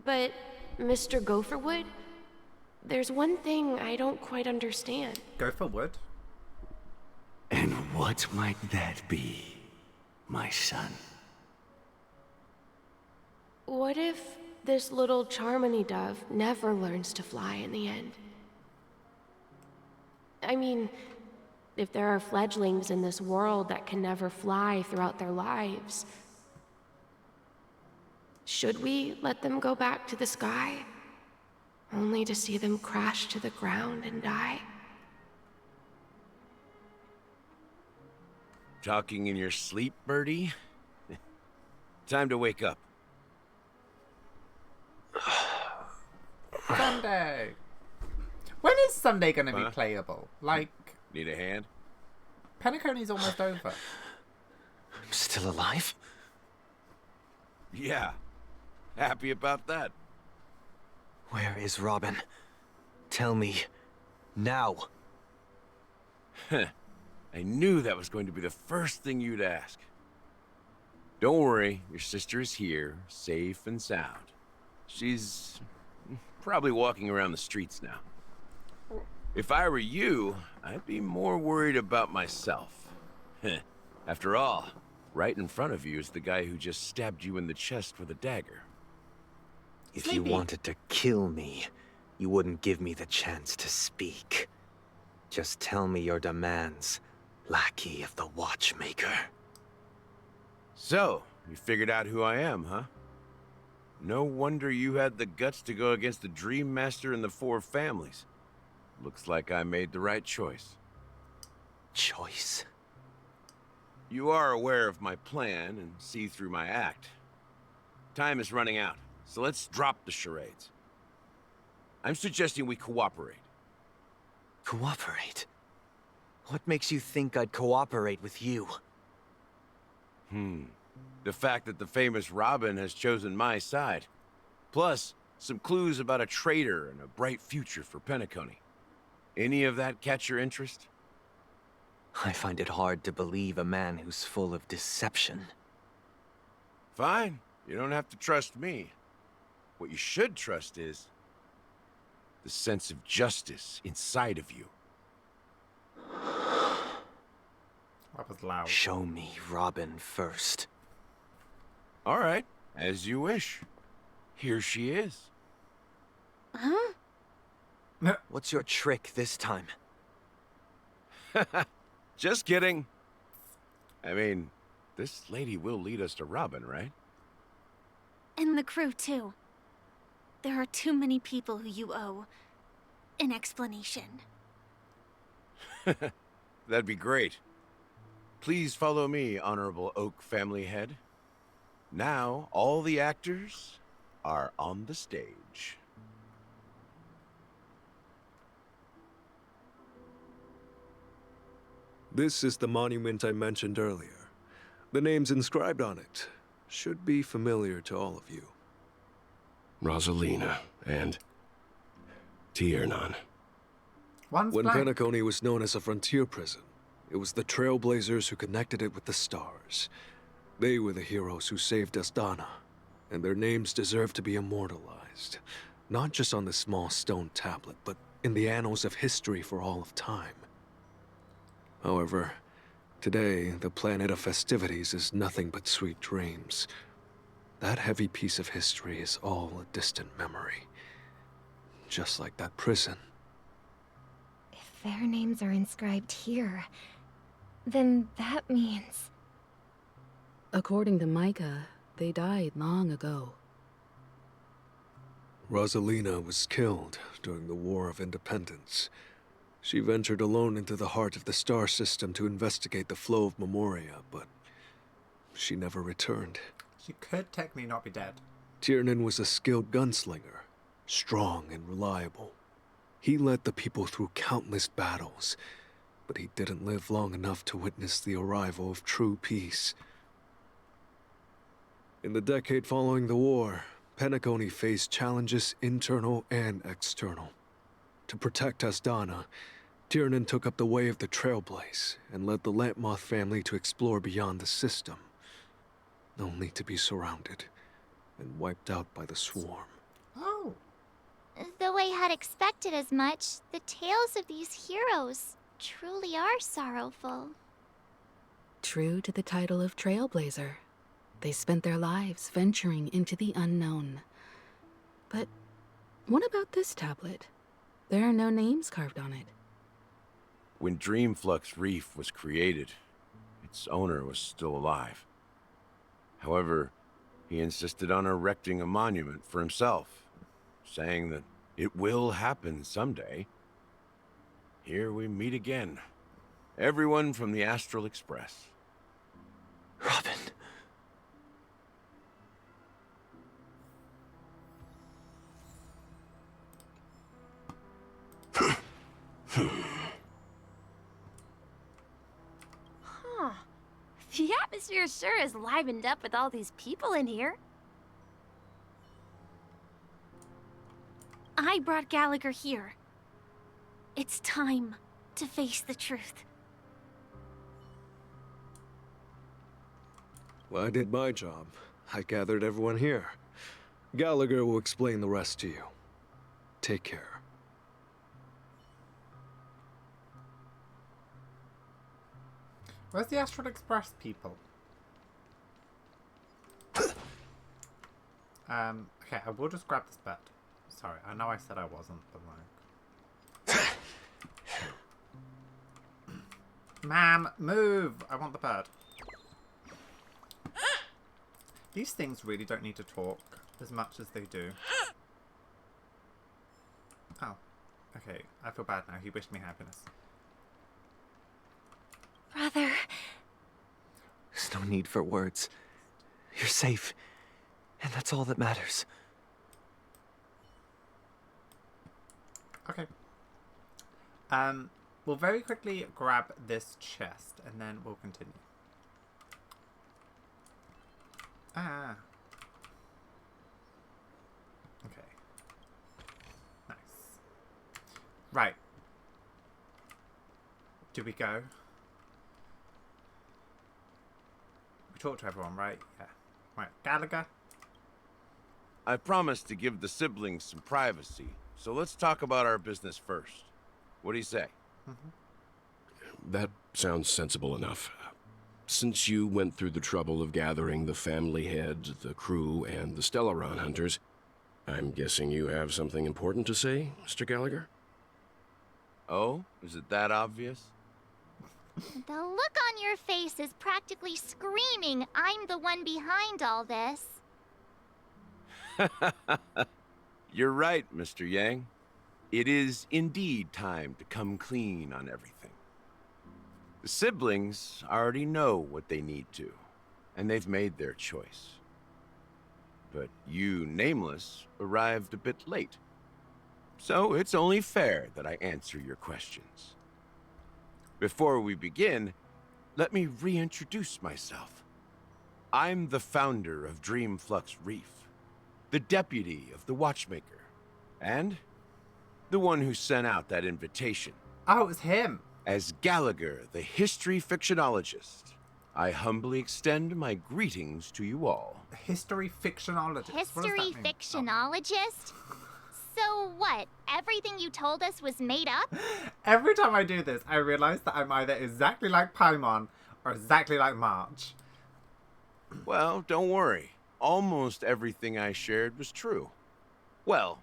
but Mr. Gopherwood, there's one thing I don't quite understand. Gopherwood? And what might that be, my son? What if this little Charmony dove never learns to fly in the end? I mean, if there are fledglings in this world that can never fly throughout their lives, should we let them go back to the sky, only to see them crash to the ground and die? Talking in your sleep, Birdie? Time to wake up. Sunday! When is Sunday gonna be playable? Like... Need a hand? Penacony's almost over. I'm still alive? Yeah. Happy about that. Where is Robin? Tell me. Now. I knew that was going to be the first thing you'd ask. Don't worry, your sister is here, safe and sound. She's probably walking around the streets now. If I were you, I'd be more worried about myself. After all, right in front of you is the guy who just stabbed you in the chest with a dagger. If you wanted to kill me, you wouldn't give me the chance to speak. Just tell me your demands, lackey of the Watchmaker. So, you figured out who I am, huh? No wonder you had the guts to go against the Dream Master and the Four Families. Looks like I made the right choice. Choice? You are aware of my plan and see through my act. Time is running out, so let's drop the charades. I'm suggesting we cooperate. Cooperate? What makes you think I'd cooperate with you? The fact that the famous Robin has chosen my side. Plus, some clues about a traitor and a bright future for Penacony. Any of that catch your interest? I find it hard to believe a man who's full of deception. Fine. You don't have to trust me. What you should trust is the sense of justice inside of you. That was loud. Show me Robin first. All right, as you wish. Here she is. Huh? What's your trick this time? Just kidding. I mean, this lady will lead us to Robin, right? And the crew, too. There are too many people who you owe an explanation. That'd be great. Please follow me, Honorable Oak family head. Now, all the actors are on the stage. This is the monument I mentioned earlier. The names inscribed on it should be familiar to all of you. Rosalina and Tiernan. When Penacony was known as a frontier prison, it was the Trailblazers who connected it with the stars. They were the heroes who saved Astana, and their names deserve to be immortalized. Not just on this small stone tablet, but in the annals of history for all of time. However, today, the planet of festivities is nothing but sweet dreams. That heavy piece of history is all a distant memory. Just like that prison. If their names are inscribed here, then that means... According to Micah, they died long ago. Rosalina was killed during the War of Independence. She ventured alone into the heart of the star system to investigate the flow of Memoria, but she never returned. She could technically not be dead. Tiernan was a skilled gunslinger, strong and reliable. He led the people through countless battles, but he didn't live long enough to witness the arrival of true peace. In the decade following the war, Penacony faced challenges internal and external. To protect Astana, Tiernan took up the way of the Trailblaze and led the Lampmoth family to explore beyond the system, only to be surrounded and wiped out by the swarm. Oh. Though I had expected as much, the tales of these heroes truly are sorrowful. True to the title of Trailblazer, they spent their lives venturing into the unknown. But what about this tablet? There are no names carved on it. When Dreamflux Reef was created, its owner was still alive. However, he insisted on erecting a monument for himself, saying that it will happen someday. Here we meet again. Everyone from the Astral Express. Robin. Huh. The atmosphere sure is livened up with all these people in here. I brought Gallagher here. It's time to face the truth. Well, I did my job. I gathered everyone here. Gallagher will explain the rest to you. Take care. Where's the Astral Express people? Okay, I will just grab this bed. Sorry, I know I said I wasn't, but like... Ma'am, move! I want the bird. These things really don't need to talk as much as they do. Oh. Okay, I feel bad now. He wished me happiness. Brother. There's no need for words. You're safe, and that's all that matters. Okay. We'll very quickly grab this chest, and then we'll continue. Ah. Okay. Nice. Right. Do we go? talk to everyone, right? Yeah. Right, Gallagher? I promised to give the siblings some privacy, so let's talk about our business first. What do you say? That sounds sensible enough. Since you went through the trouble of gathering the family heads, the crew, and the Stellaron hunters, I'm guessing you have something important to say, Mr. Gallagher? Oh? Is it that obvious? The look on your face is practically screaming, I'm the one behind all this. You're right, Mr. Yang. It is indeed time to come clean on everything. The siblings already know what they need to, and they've made their choice. But you, Nameless, arrived a bit late. So it's only fair that I answer your questions. Before we begin, let me reintroduce myself. I'm the founder of Dreamflux Reef, the deputy of the Watchmaker, and the one who sent out that invitation. Oh, it was him. As Gallagher, the history fictionologist, I humbly extend my greetings to you all. History fictionologist? History fictionologist? So what? Everything you told us was made up? Every time I do this, I realize that I'm either exactly like Paimon or exactly like March. Well, don't worry. Almost everything I shared was true. Well,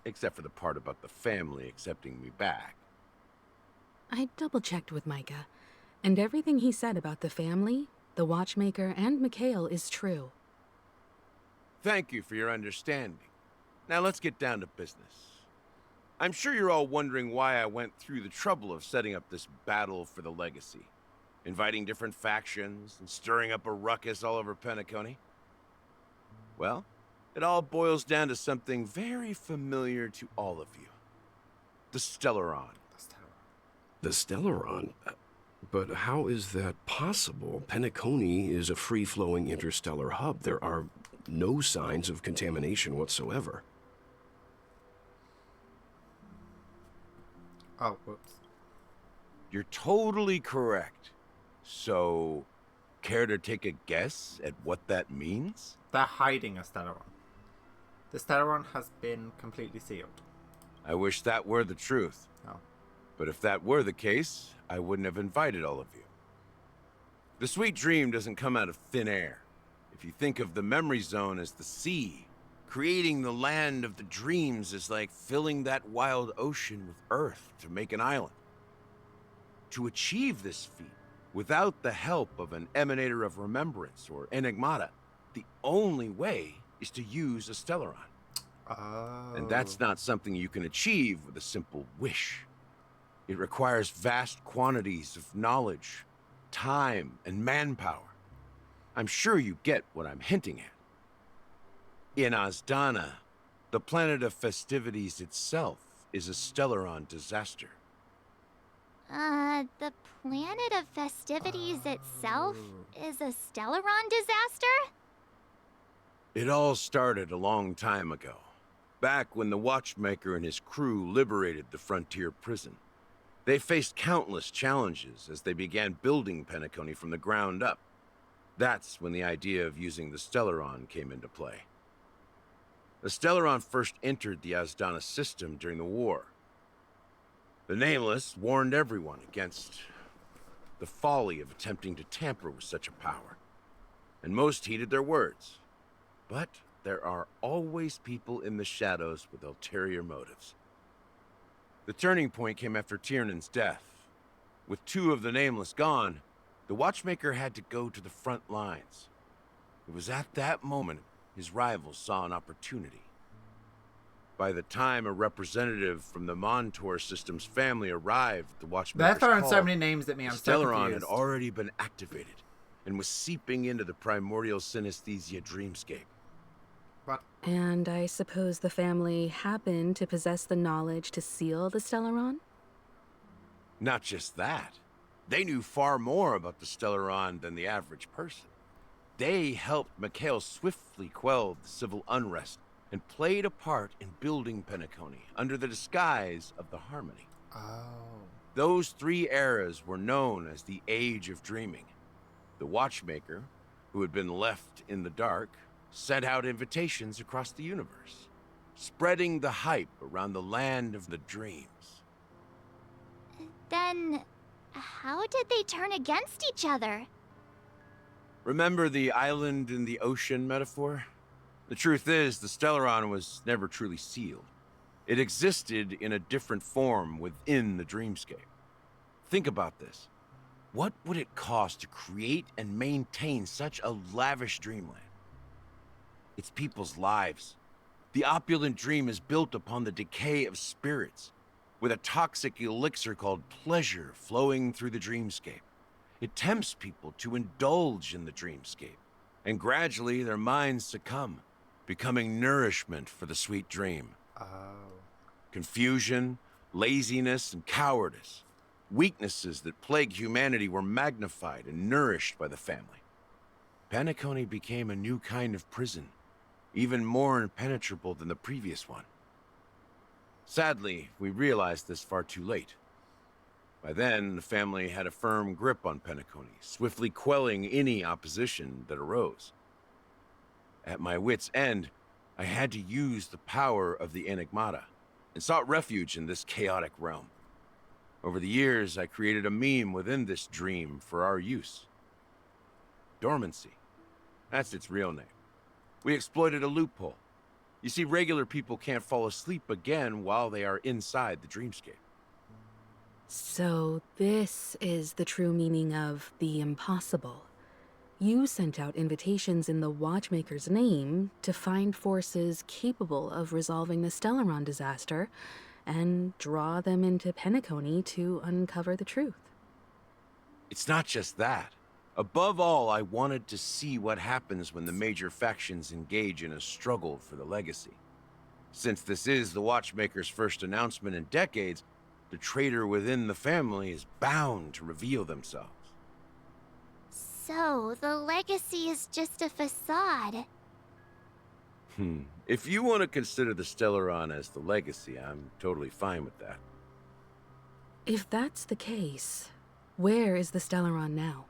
except for the part about the family accepting me back. I double-checked with Micah, and everything he said about the family, the Watchmaker, and MIKHAL is true. Thank you for your understanding. Now let's get down to business. I'm sure you're all wondering why I went through the trouble of setting up this battle for the legacy, inviting different factions and stirring up a ruckus all over Penacony. Well, it all boils down to something very familiar to all of you. The Stellaron. The Stellaron? But how is that possible? Penacony is a free-flowing interstellar hub. There are no signs of contamination whatsoever. Oh, whoops. You're totally correct. So, care to take a guess at what that means? They're hiding a Stellaron. The Stellaron has been completely sealed. I wish that were the truth. Oh. But if that were the case, I wouldn't have invited all of you. The sweet dream doesn't come out of thin air. If you think of the memory zone as the sea, creating the land of the dreams is like filling that wild ocean with earth to make an island. To achieve this feat, without the help of an emanator of remembrance or enigmata, the only way is to use a Stellaron. Oh. And that's not something you can achieve with a simple wish. It requires vast quantities of knowledge, time, and manpower. I'm sure you get what I'm hinting at. In Azdana, the planet of festivities itself is a Stellaron disaster. The planet of festivities itself is a Stellaron disaster? It all started a long time ago, back when the Watchmaker and his crew liberated the frontier prison. They faced countless challenges as they began building Penacony from the ground up. That's when the idea of using the Stellaron came into play. The Stellaron first entered the Azdana system during the war. The Nameless warned everyone against the folly of attempting to tamper with such a power, and most heeded their words. But there are always people in the shadows with ulterior motives. The turning point came after Tiernan's death. With two of the Nameless gone, the Watchmaker had to go to the front lines. It was at that moment his rivals saw an opportunity. By the time a representative from the Montour Systems family arrived at the Watchmaker's They're throwing call, so many names at me, I'm the so Stellaron confused. had already been activated and was seeping into the primordial synesthesia dreamscape. And I suppose the family happened to possess the knowledge to seal the Stellaron? Not just that. They knew far more about the Stellaron than the average person. They helped MIKHAL swiftly quell the civil unrest and played a part in building Penacony under the disguise of the Harmony. Oh. Those three eras were known as the Age of Dreaming. The Watchmaker, who had been left in the dark, sent out invitations across the universe, spreading the hype around the land of the dreams. Then, how did they turn against each other? Remember the island in the ocean metaphor? The truth is, the Stellaron was never truly sealed. It existed in a different form within the dreamscape. Think about this. What would it cost to create and maintain such a lavish dreamland? It's people's lives. The opulent dream is built upon the decay of spirits, with a toxic elixir called pleasure flowing through the dreamscape. It tempts people to indulge in the dreamscape, and gradually their minds succumb, becoming nourishment for the sweet dream. Confusion, laziness, and cowardice, weaknesses that plague humanity, were magnified and nourished by the family. Penacony became a new kind of prison, even more impenetrable than the previous one. Sadly, we realized this far too late. By then, the family had a firm grip on Penacony, swiftly quelling any opposition that arose. At my wit's end, I had to use the power of the Enigmata, and sought refuge in this chaotic realm. Over the years, I created a meme within this dream for our use. Dormancy. That's its real name. We exploited a loophole. You see, regular people can't fall asleep again while they are inside the dreamscape. So this is the true meaning of the impossible. You sent out invitations in the Watchmaker's name to find forces capable of resolving the Stellaron disaster and draw them into Penacony to uncover the truth. It's not just that. Above all, I wanted to see what happens when the major factions engage in a struggle for the legacy. Since this is the Watchmaker's first announcement in decades, the traitor within the family is bound to reveal themselves. So, the legacy is just a facade. If you want to consider the Stellaron as the legacy, I'm totally fine with that. If that's the case, where is the Stellaron now?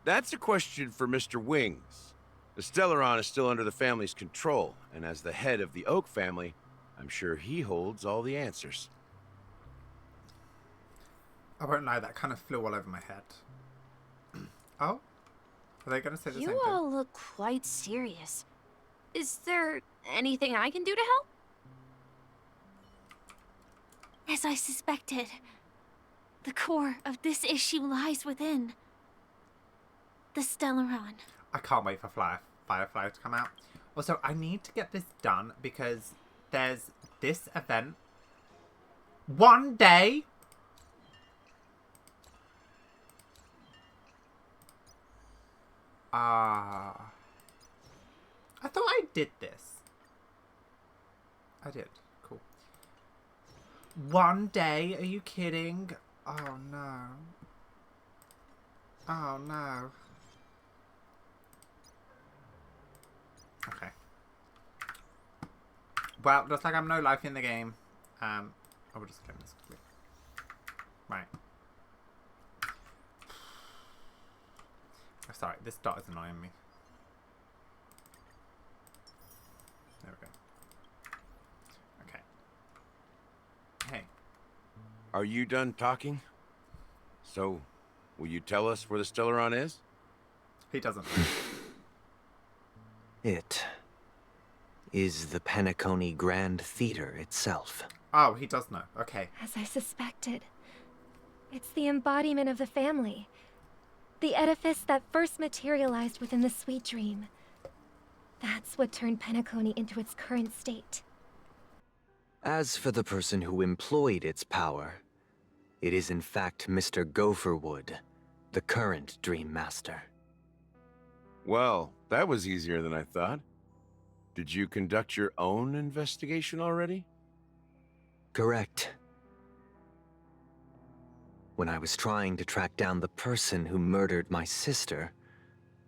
That's a question for Mr. Wings. The Stellaron is still under the family's control, and as the head of the Oak family, I'm sure he holds all the answers. I won't lie, that kind of flew all over my head. Oh? Are they going to say the same thing? You all look quite serious. Is there anything I can do to help? As I suspected, the core of this issue lies within the Stellaron. I can't wait for Firefly to come out. Also, I need to get this done because there's this event. One day. I thought I did this. I did. Cool. One day? Are you kidding? Oh no. Oh no. Okay. Well, looks like I'm no life in the game. I will just claim this quickly. Right. Oh, sorry, this dot is annoying me. There we go. Okay. Hey. Are you done talking? So, will you tell us where the Stellaron is? He doesn't. It is the Penacony Grand Theater itself. Oh, he does know. Okay. As I suspected. It's the embodiment of the family. The edifice that first materialized within the Sweet Dream. That's what turned Penacony into its current state. As for the person who employed its power, it is in fact Mr. Gopherwood, the current Dream Master. Well, that was easier than I thought. Did you conduct your own investigation already? Correct. When I was trying to track down the person who murdered my sister,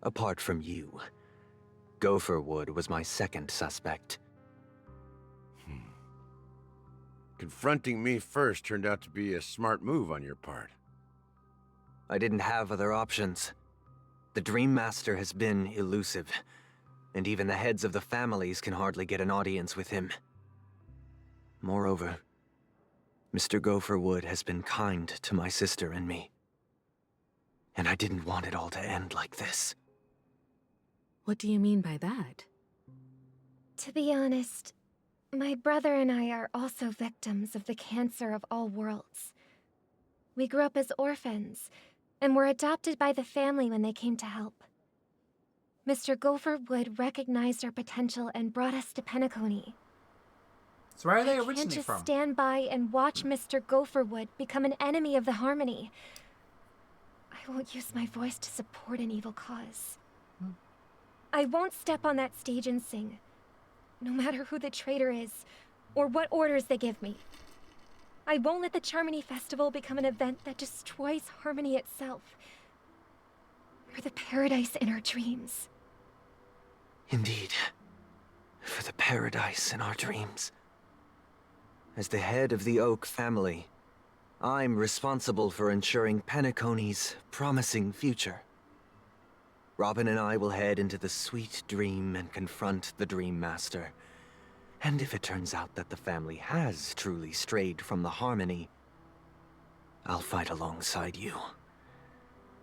apart from you, Gopherwood was my second suspect. Confronting me first turned out to be a smart move on your part. I didn't have other options. The Dream Master has been elusive, and even the heads of the families can hardly get an audience with him. Moreover, Mr. Gopherwood has been kind to my sister and me. And I didn't want it all to end like this. What do you mean by that? To be honest, my brother and I are also victims of the cancer of all worlds. We grew up as orphans, and were adopted by the family when they came to help. Mr. Gopherwood recognized our potential and brought us to Penacony. So where are they I can't originally just from? stand by and watch Mr. Gopherwood become an enemy of the Harmony. I won't use my voice to support an evil cause. I won't step on that stage and sing, no matter who the traitor is, or what orders they give me. I won't let the Charmony Festival become an event that destroys Harmony itself, or the paradise in our dreams. Indeed. For the paradise in our dreams. As the head of the Oak family, I'm responsible for ensuring Penacony's promising future. Robin and I will head into the Sweet Dream and confront the Dream Master. And if it turns out that the family has truly strayed from the Harmony, I'll fight alongside you.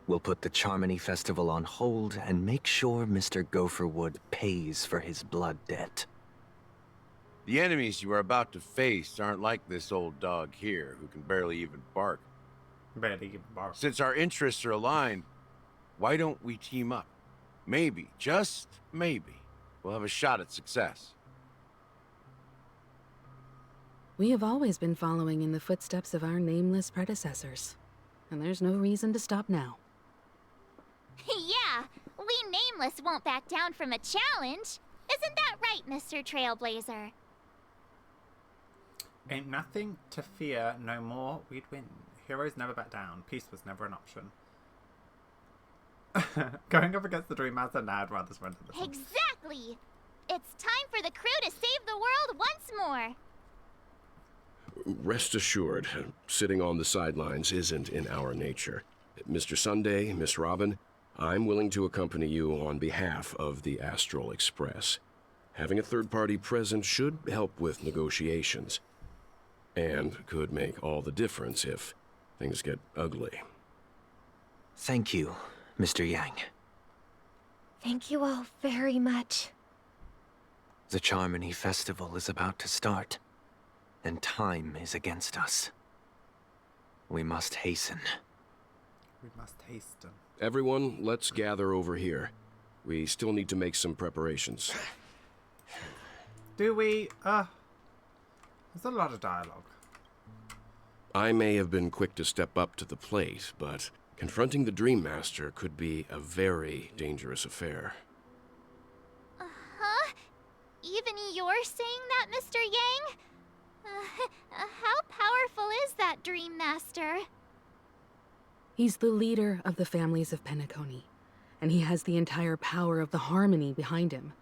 We'll put the Charmony Festival on hold and make sure Mr. Gopherwood pays for his blood debt. The enemies you are about to face aren't like this old dog here, who can barely even bark. Barely even bark. Since our interests are aligned, why don't we team up? Maybe, just maybe, we'll have a shot at success. We have always been following in the footsteps of our nameless predecessors, and there's no reason to stop now. Yeah, we Nameless won't back down from a challenge. Isn't that right, Mr. Trailblazer? Ain't nothing to fear, no more, we'd win. Heroes never back down. Peace was never an option. Going up against the Dream Master, nah, I'd rather surrender this one. Exactly! It's time for the crew to save the world once more! Rest assured, sitting on the sidelines isn't in our nature. Mr. Sunday, Miss Robin, I'm willing to accompany you on behalf of the Astral Express. Having a third party present should help with negotiations. And could make all the difference if things get ugly. Thank you, Mr. Yang. Thank you all very much. The Charmony Festival is about to start, and time is against us. We must hasten. We must hasten. Everyone, let's gather over here. We still need to make some preparations. Do we? There's a lot of dialogue. I may have been quick to step up to the plate, but confronting the Dream Master could be a very dangerous affair. Huh? Even you're saying that, Mr. Yang? How powerful is that Dream Master? He's the leader of the families of Penacony, and he has the entire power of the Harmony behind him,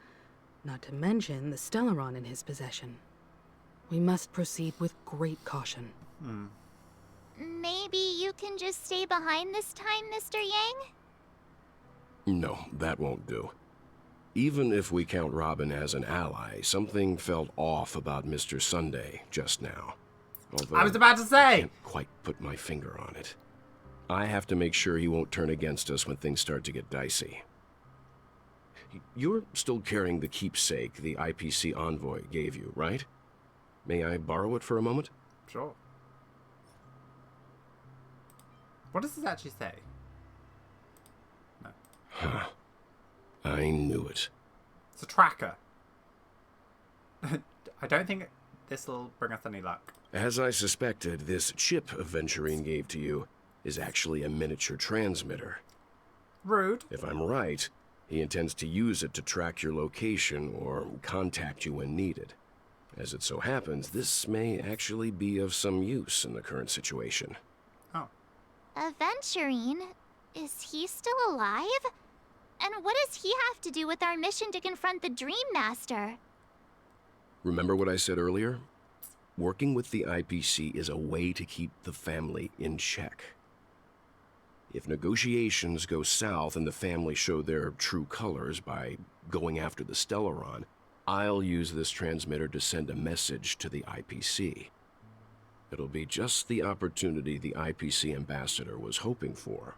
not to mention the Stellaron in his possession. We must proceed with great caution. Maybe you can just stay behind this time, Mr. Yang? No, that won't do. Even if we count Robin as an ally, something felt off about Mr. Sunday just now. Although I was about to say! I can't quite put my finger on it. I have to make sure he won't turn against us when things start to get dicey. You're still carrying the keepsake the IPC envoy gave you, right? May I borrow it for a moment? Sure. What does this actually say? No. Huh. I knew it. It's a tracker. I don't think this will bring us any luck. As I suspected, this chip Aventurine gave to you is actually a miniature transmitter. Rude. If I'm right, he intends to use it to track your location or contact you when needed. As it so happens, this may actually be of some use in the current situation. Oh. Aventurine? Is he still alive? And what does he have to do with our mission to confront the Dream Master? Remember what I said earlier? Working with the IPC is a way to keep the family in check. If negotiations go south and the family show their true colors by going after the Stellaron, I'll use this transmitter to send a message to the IPC. It'll be just the opportunity the IPC ambassador was hoping for.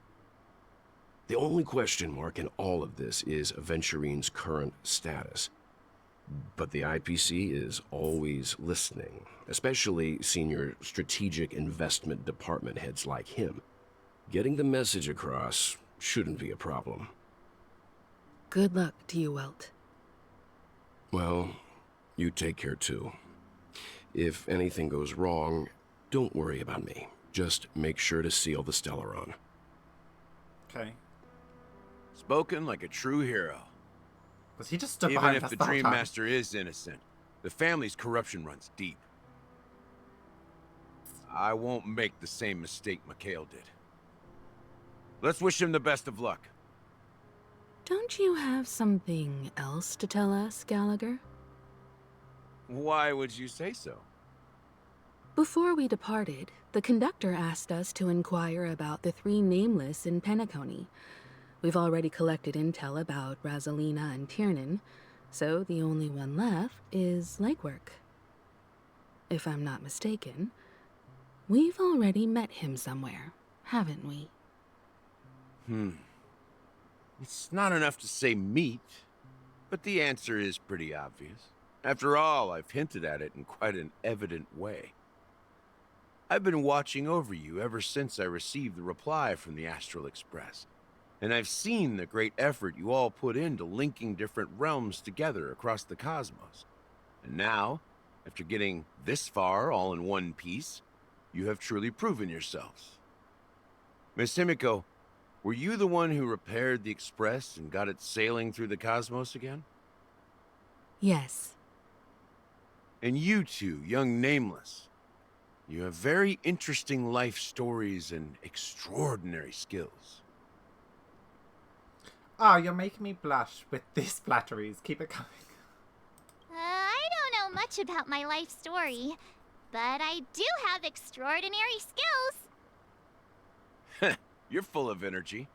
The only question mark in all of this is Aventurine's current status. But the IPC is always listening, especially senior strategic investment department heads like him. Getting the message across shouldn't be a problem. Good luck to you, Welt. Well, you take care too. If anything goes wrong, don't worry about me. Just make sure to seal the Stellaron. Okay. Spoken like a true hero. Was he just stood Even behind if us the the whole Dream time? Master is innocent, the family's corruption runs deep. I won't make the same mistake MIKHAL did. Let's wish him the best of luck. Don't you have something else to tell us, Gallagher? Why would you say so? Before we departed, the conductor asked us to inquire about the 3 nameless in Penacony. We've already collected intel about Rosalina and Tiernan, so the only one left is legwork. If I'm not mistaken, we've already met him somewhere, haven't we? It's not enough to say meet, but the answer is pretty obvious. After all, I've hinted at it in quite an evident way. I've been watching over you ever since I received the reply from the Astral Express, and I've seen the great effort you all put into linking different realms together across the cosmos. And now, after getting this far all in one piece, you have truly proven yourselves. Miss Himiko, were you the one who repaired the Express and got it sailing through the cosmos again? Yes. And you two, young Nameless, you have very interesting life stories and extraordinary skills. Oh, you're making me blush with these flatteries. Keep it coming. I don't know much about my life story, but I do have extraordinary skills. You're full of energy.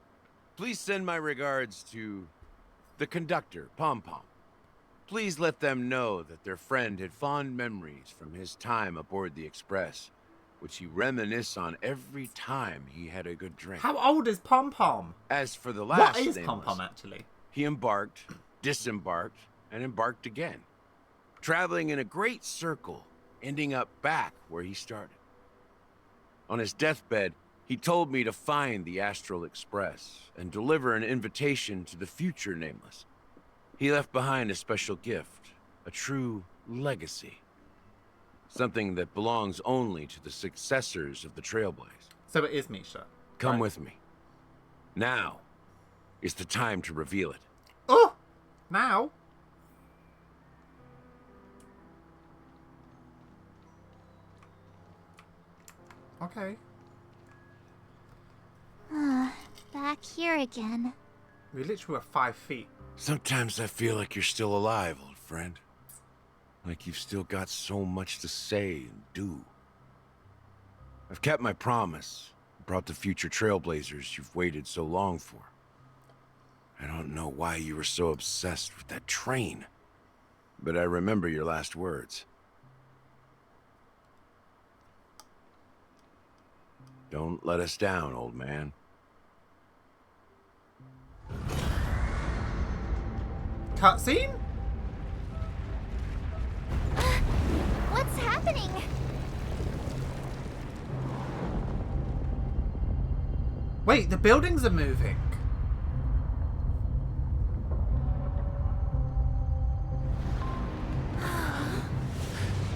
Please send my regards to the conductor, Pom Pom. Please let them know that their friend had fond memories from his time aboard the Express, which he reminisced on every time he had a good drink. How old is Pom Pom? As for the last What is Nameless, Pom Pom, actually? He embarked, disembarked, and embarked again, traveling in a great circle, ending up back where he started. On his deathbed, he told me to find the Astral Express and deliver an invitation to the future Nameless. He left behind a special gift, a true legacy. Something that belongs only to the successors of the Trailblaze. So it is Misha. Come with me. Now is the time to reveal it. Oh! Now? Okay. Back here again. We literally were 5 feet. Sometimes I feel like you're still alive, old friend. Like you've still got so much to say and do. I've kept my promise, brought the future Trailblazers you've waited so long for. I don't know why you were so obsessed with that train, but I remember your last words. Don't let us down, old man. Cutscene? What's happening? Wait, the buildings are moving.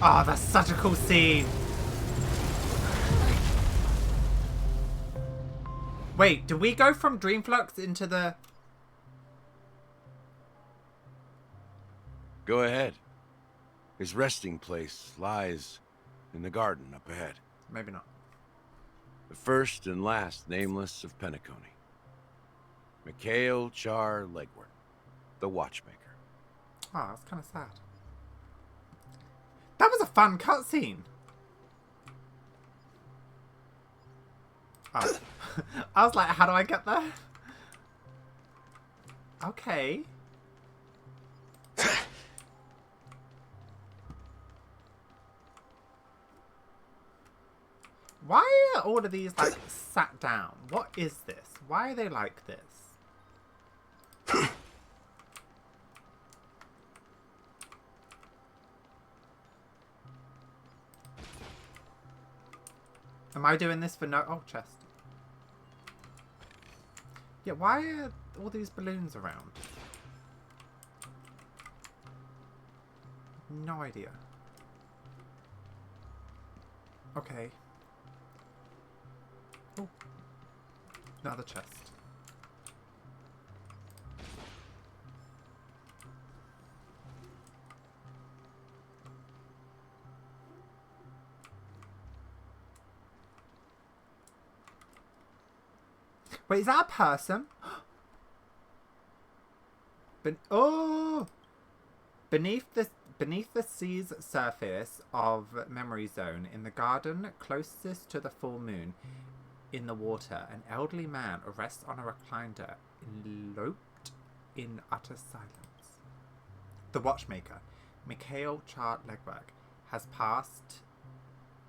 Oh, that's such a cool scene. Wait, do we go from Dreamflux into the... Go ahead. His resting place lies in the garden up ahead. Maybe not. The first and last Nameless of Penacony. MIKHAL Char Legward, the Watchmaker. Oh, that's kind of sad. That was a fun cutscene. Oh. I was like, how do I get there? Okay. Why are all of these, like, sat down? What is this? Why are they like this? Am I doing this for no... Oh, chest. Yeah, why are all these balloons around? No idea. Okay. Oh. Another chest. Wait, is that a person? Beneath the sea's surface of Memory Zone, in the garden closest to the full moon, in the water, an elderly man rests on a recliner, enveloped in utter silence. The watchmaker, MIKHAL Legberg, has passed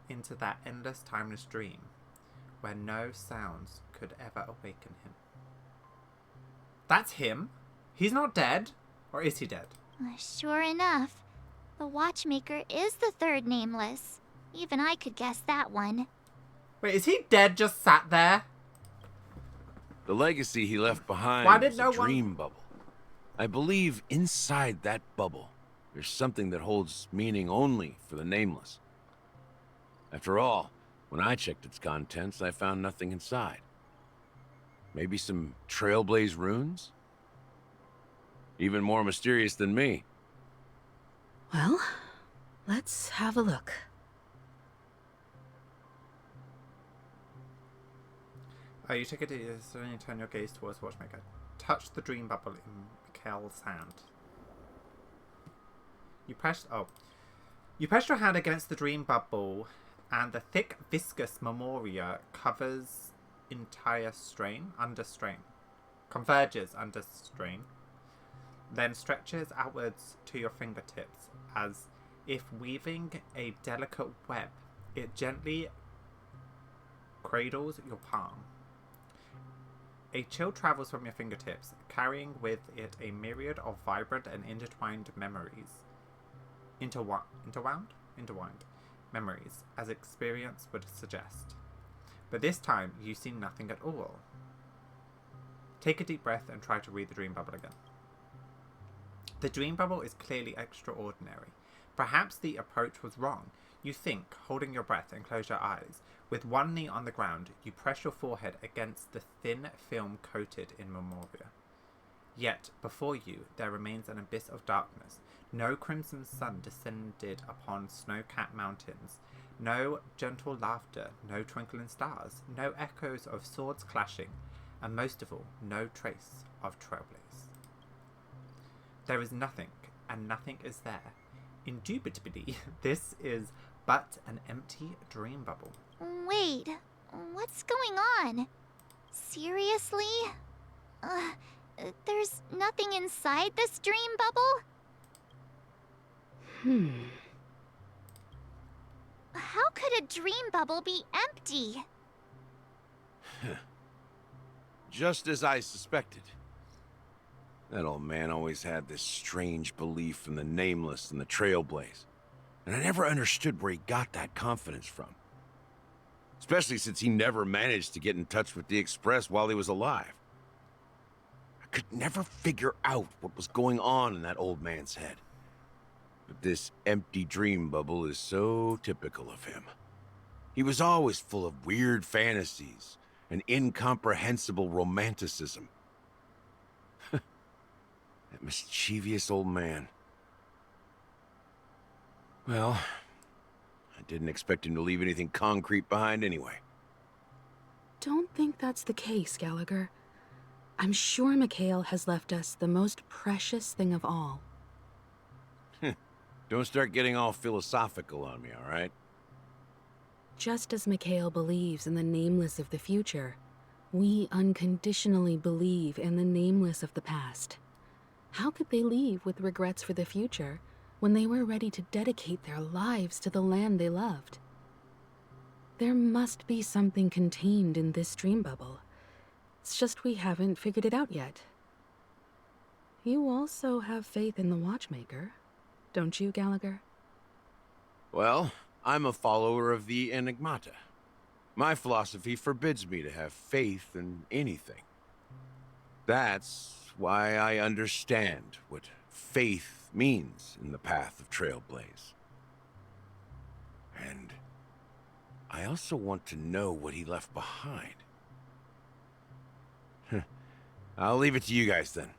into that endless, timeless dream, where no sounds could ever awaken him. That's him? He's not dead? Or is he dead? Sure enough. The watchmaker is the third nameless. Even I could guess that one. Wait, is he dead just sat there? The legacy he left behind was a dream bubble. I believe inside that bubble, there's something that holds meaning only for the nameless. After all, when I checked its contents, I found nothing inside. Maybe some Trailblaze runes? Even more mysterious than me. Well, let's have a look. You take it as you turn your gaze towards the watchmaker. Touch the dream bubble in MIKHAL's hand. You press your hand against the dream bubble, and the thick, viscous memoria converges under strain, then stretches outwards to your fingertips, as if weaving a delicate web. It gently cradles your palm. A chill travels from your fingertips, carrying with it a myriad of vibrant and intertwined memories. Intertwined memories, as experience would suggest. But this time, you see nothing at all. Take a deep breath and try to read the dream bubble again. The dream bubble is clearly extraordinary. Perhaps the approach was wrong. You think, holding your breath, and close your eyes. With one knee on the ground, you press your forehead against the thin film coated in memoria. Yet, before you, there remains an abyss of darkness. No crimson sun descended upon snow-capped mountains. No gentle laughter, no twinkling stars, no echoes of swords clashing, and most of all, no trace of Trailblaze. There is nothing, and nothing is there. Indubitably, this is but an empty dream bubble. Wait, what's going on? Seriously? There's nothing inside this dream bubble? How could a dream bubble be empty? Just as I suspected. That old man always had this strange belief in the nameless and the Trailblaze. And I never understood where he got that confidence from. Especially since he never managed to get in touch with the Express while he was alive. I could never figure out what was going on in that old man's head. But this empty dream bubble is so typical of him. He was always full of weird fantasies and incomprehensible romanticism. That mischievous old man. Well, I didn't expect him to leave anything concrete behind anyway. Don't think that's the case, Gallagher. I'm sure MIKHAL has left us the most precious thing of all. Don't start getting all philosophical on me, all right? Just as MIKHAL believes in the nameless of the future, we unconditionally believe in the nameless of the past. How could they leave with regrets for the future when they were ready to dedicate their lives to the land they loved? There must be something contained in this dream bubble. It's just we haven't figured it out yet. You also have faith in the Watchmaker, don't you, Gallagher? Well, I'm a follower of the Enigmata. My philosophy forbids me to have faith in anything. That's why I understand what faith means in the path of Trailblaze. And I also want to know what he left behind. I'll leave it to you guys then.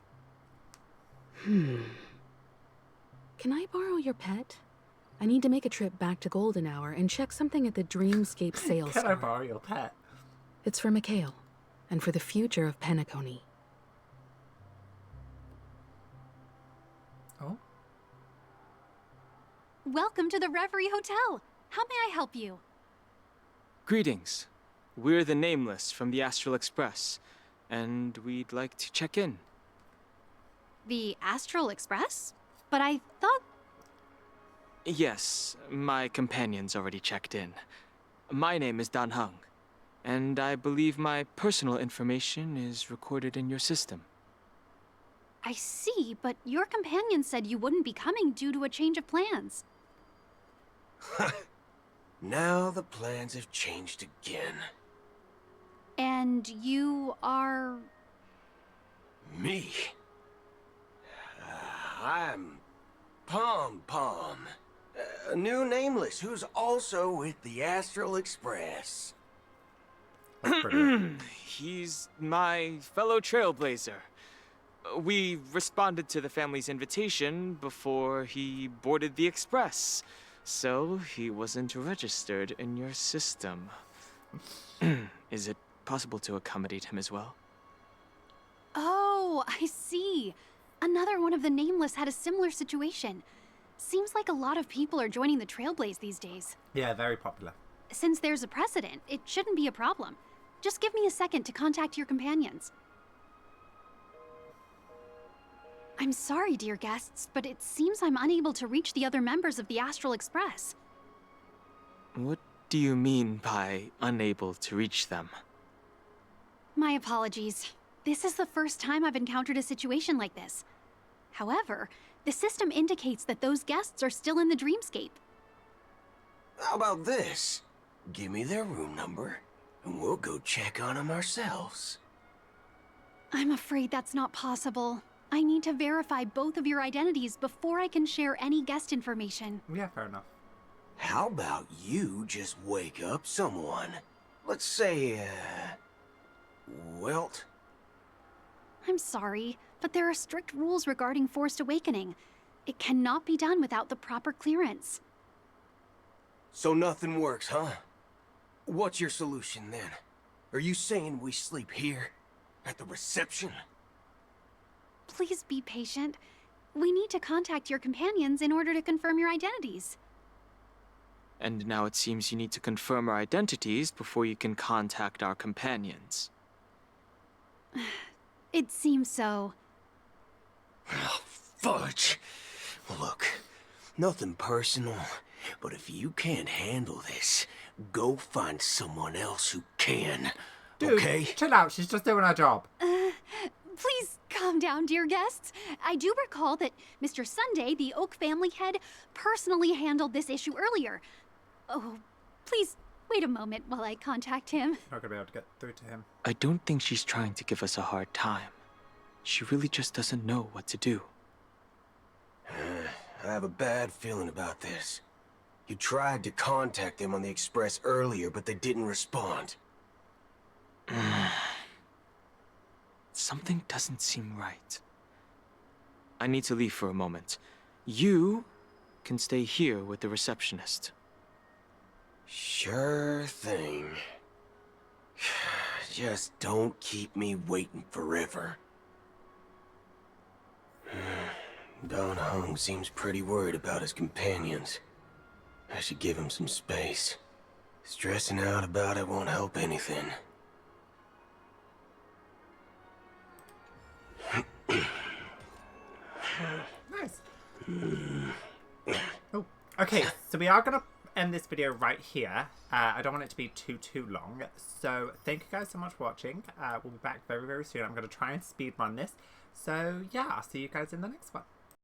Can I borrow your pet? I need to make a trip back to Golden Hour and check something at the Dreamscape sales Can store. I borrow your pet? It's for MIKHAL, and for the future of Penacony. Oh? Welcome to the Reverie Hotel. How may I help you? Greetings. We're the Nameless from the Astral Express, and we'd like to check in. The Astral Express? But I thought... Yes, my companion's already checked in. My name is Dan Hung, and I believe my personal information is recorded in your system. I see, but your companion said you wouldn't be coming due to a change of plans. Now the plans have changed again. And you are... Me? I'm Pom Pom, a new Nameless who's also with the Astral Express. He's my fellow trailblazer. We responded to the family's invitation before he boarded the express, so he wasn't registered in your system. Is it possible to accommodate him as well? Oh, I see. Another one of the Nameless had a similar situation. Seems like a lot of people are joining the Trailblaze these days. Yeah, very popular. Since there's a precedent, it shouldn't be a problem. Just give me a second to contact your companions. I'm sorry, dear guests, but it seems I'm unable to reach the other members of the Astral Express. What do you mean by unable to reach them? My apologies. This is the first time I've encountered a situation like this. However, the system indicates that those guests are still in the dreamscape. How about this? Give me their room number, and we'll go check on them ourselves. I'm afraid that's not possible. I need to verify both of your identities before I can share any guest information. Yeah, fair enough. How about you just wake up someone? Let's say, Welt? I'm sorry, but there are strict rules regarding forced awakening. It cannot be done without the proper clearance. So nothing works, huh? What's your solution then? Are you saying we sleep here? At the reception? Please be patient. We need to contact your companions in order to confirm your identities. And now it seems you need to confirm our identities before you can contact our companions. It seems so. Oh, fudge! Look, nothing personal, but if you can't handle this, go find someone else who can. Dude, okay? Chill out, she's just doing her job. Please calm down, dear guests. I do recall that Mr. Sunday, the Oak family head, personally handled this issue earlier. Oh, please wait a moment while I contact him. Not gonna be able to get through to him. I don't think she's trying to give us a hard time. She really just doesn't know what to do. I have a bad feeling about this. You tried to contact them on the Express earlier, but they didn't respond. Something doesn't seem right. I need to leave for a moment. You can stay here with the receptionist. Sure thing. Just don't keep me waiting forever. Don Hung seems pretty worried about his companions. I should give him some space. Stressing out about it won't help anything. Nice. Oh, okay, so we are going to end this video right here. I don't want it to be too long. So thank you guys so much for watching. We'll be back very, very soon. I'm going to try and speed run this. So yeah, I'll see you guys in the next one.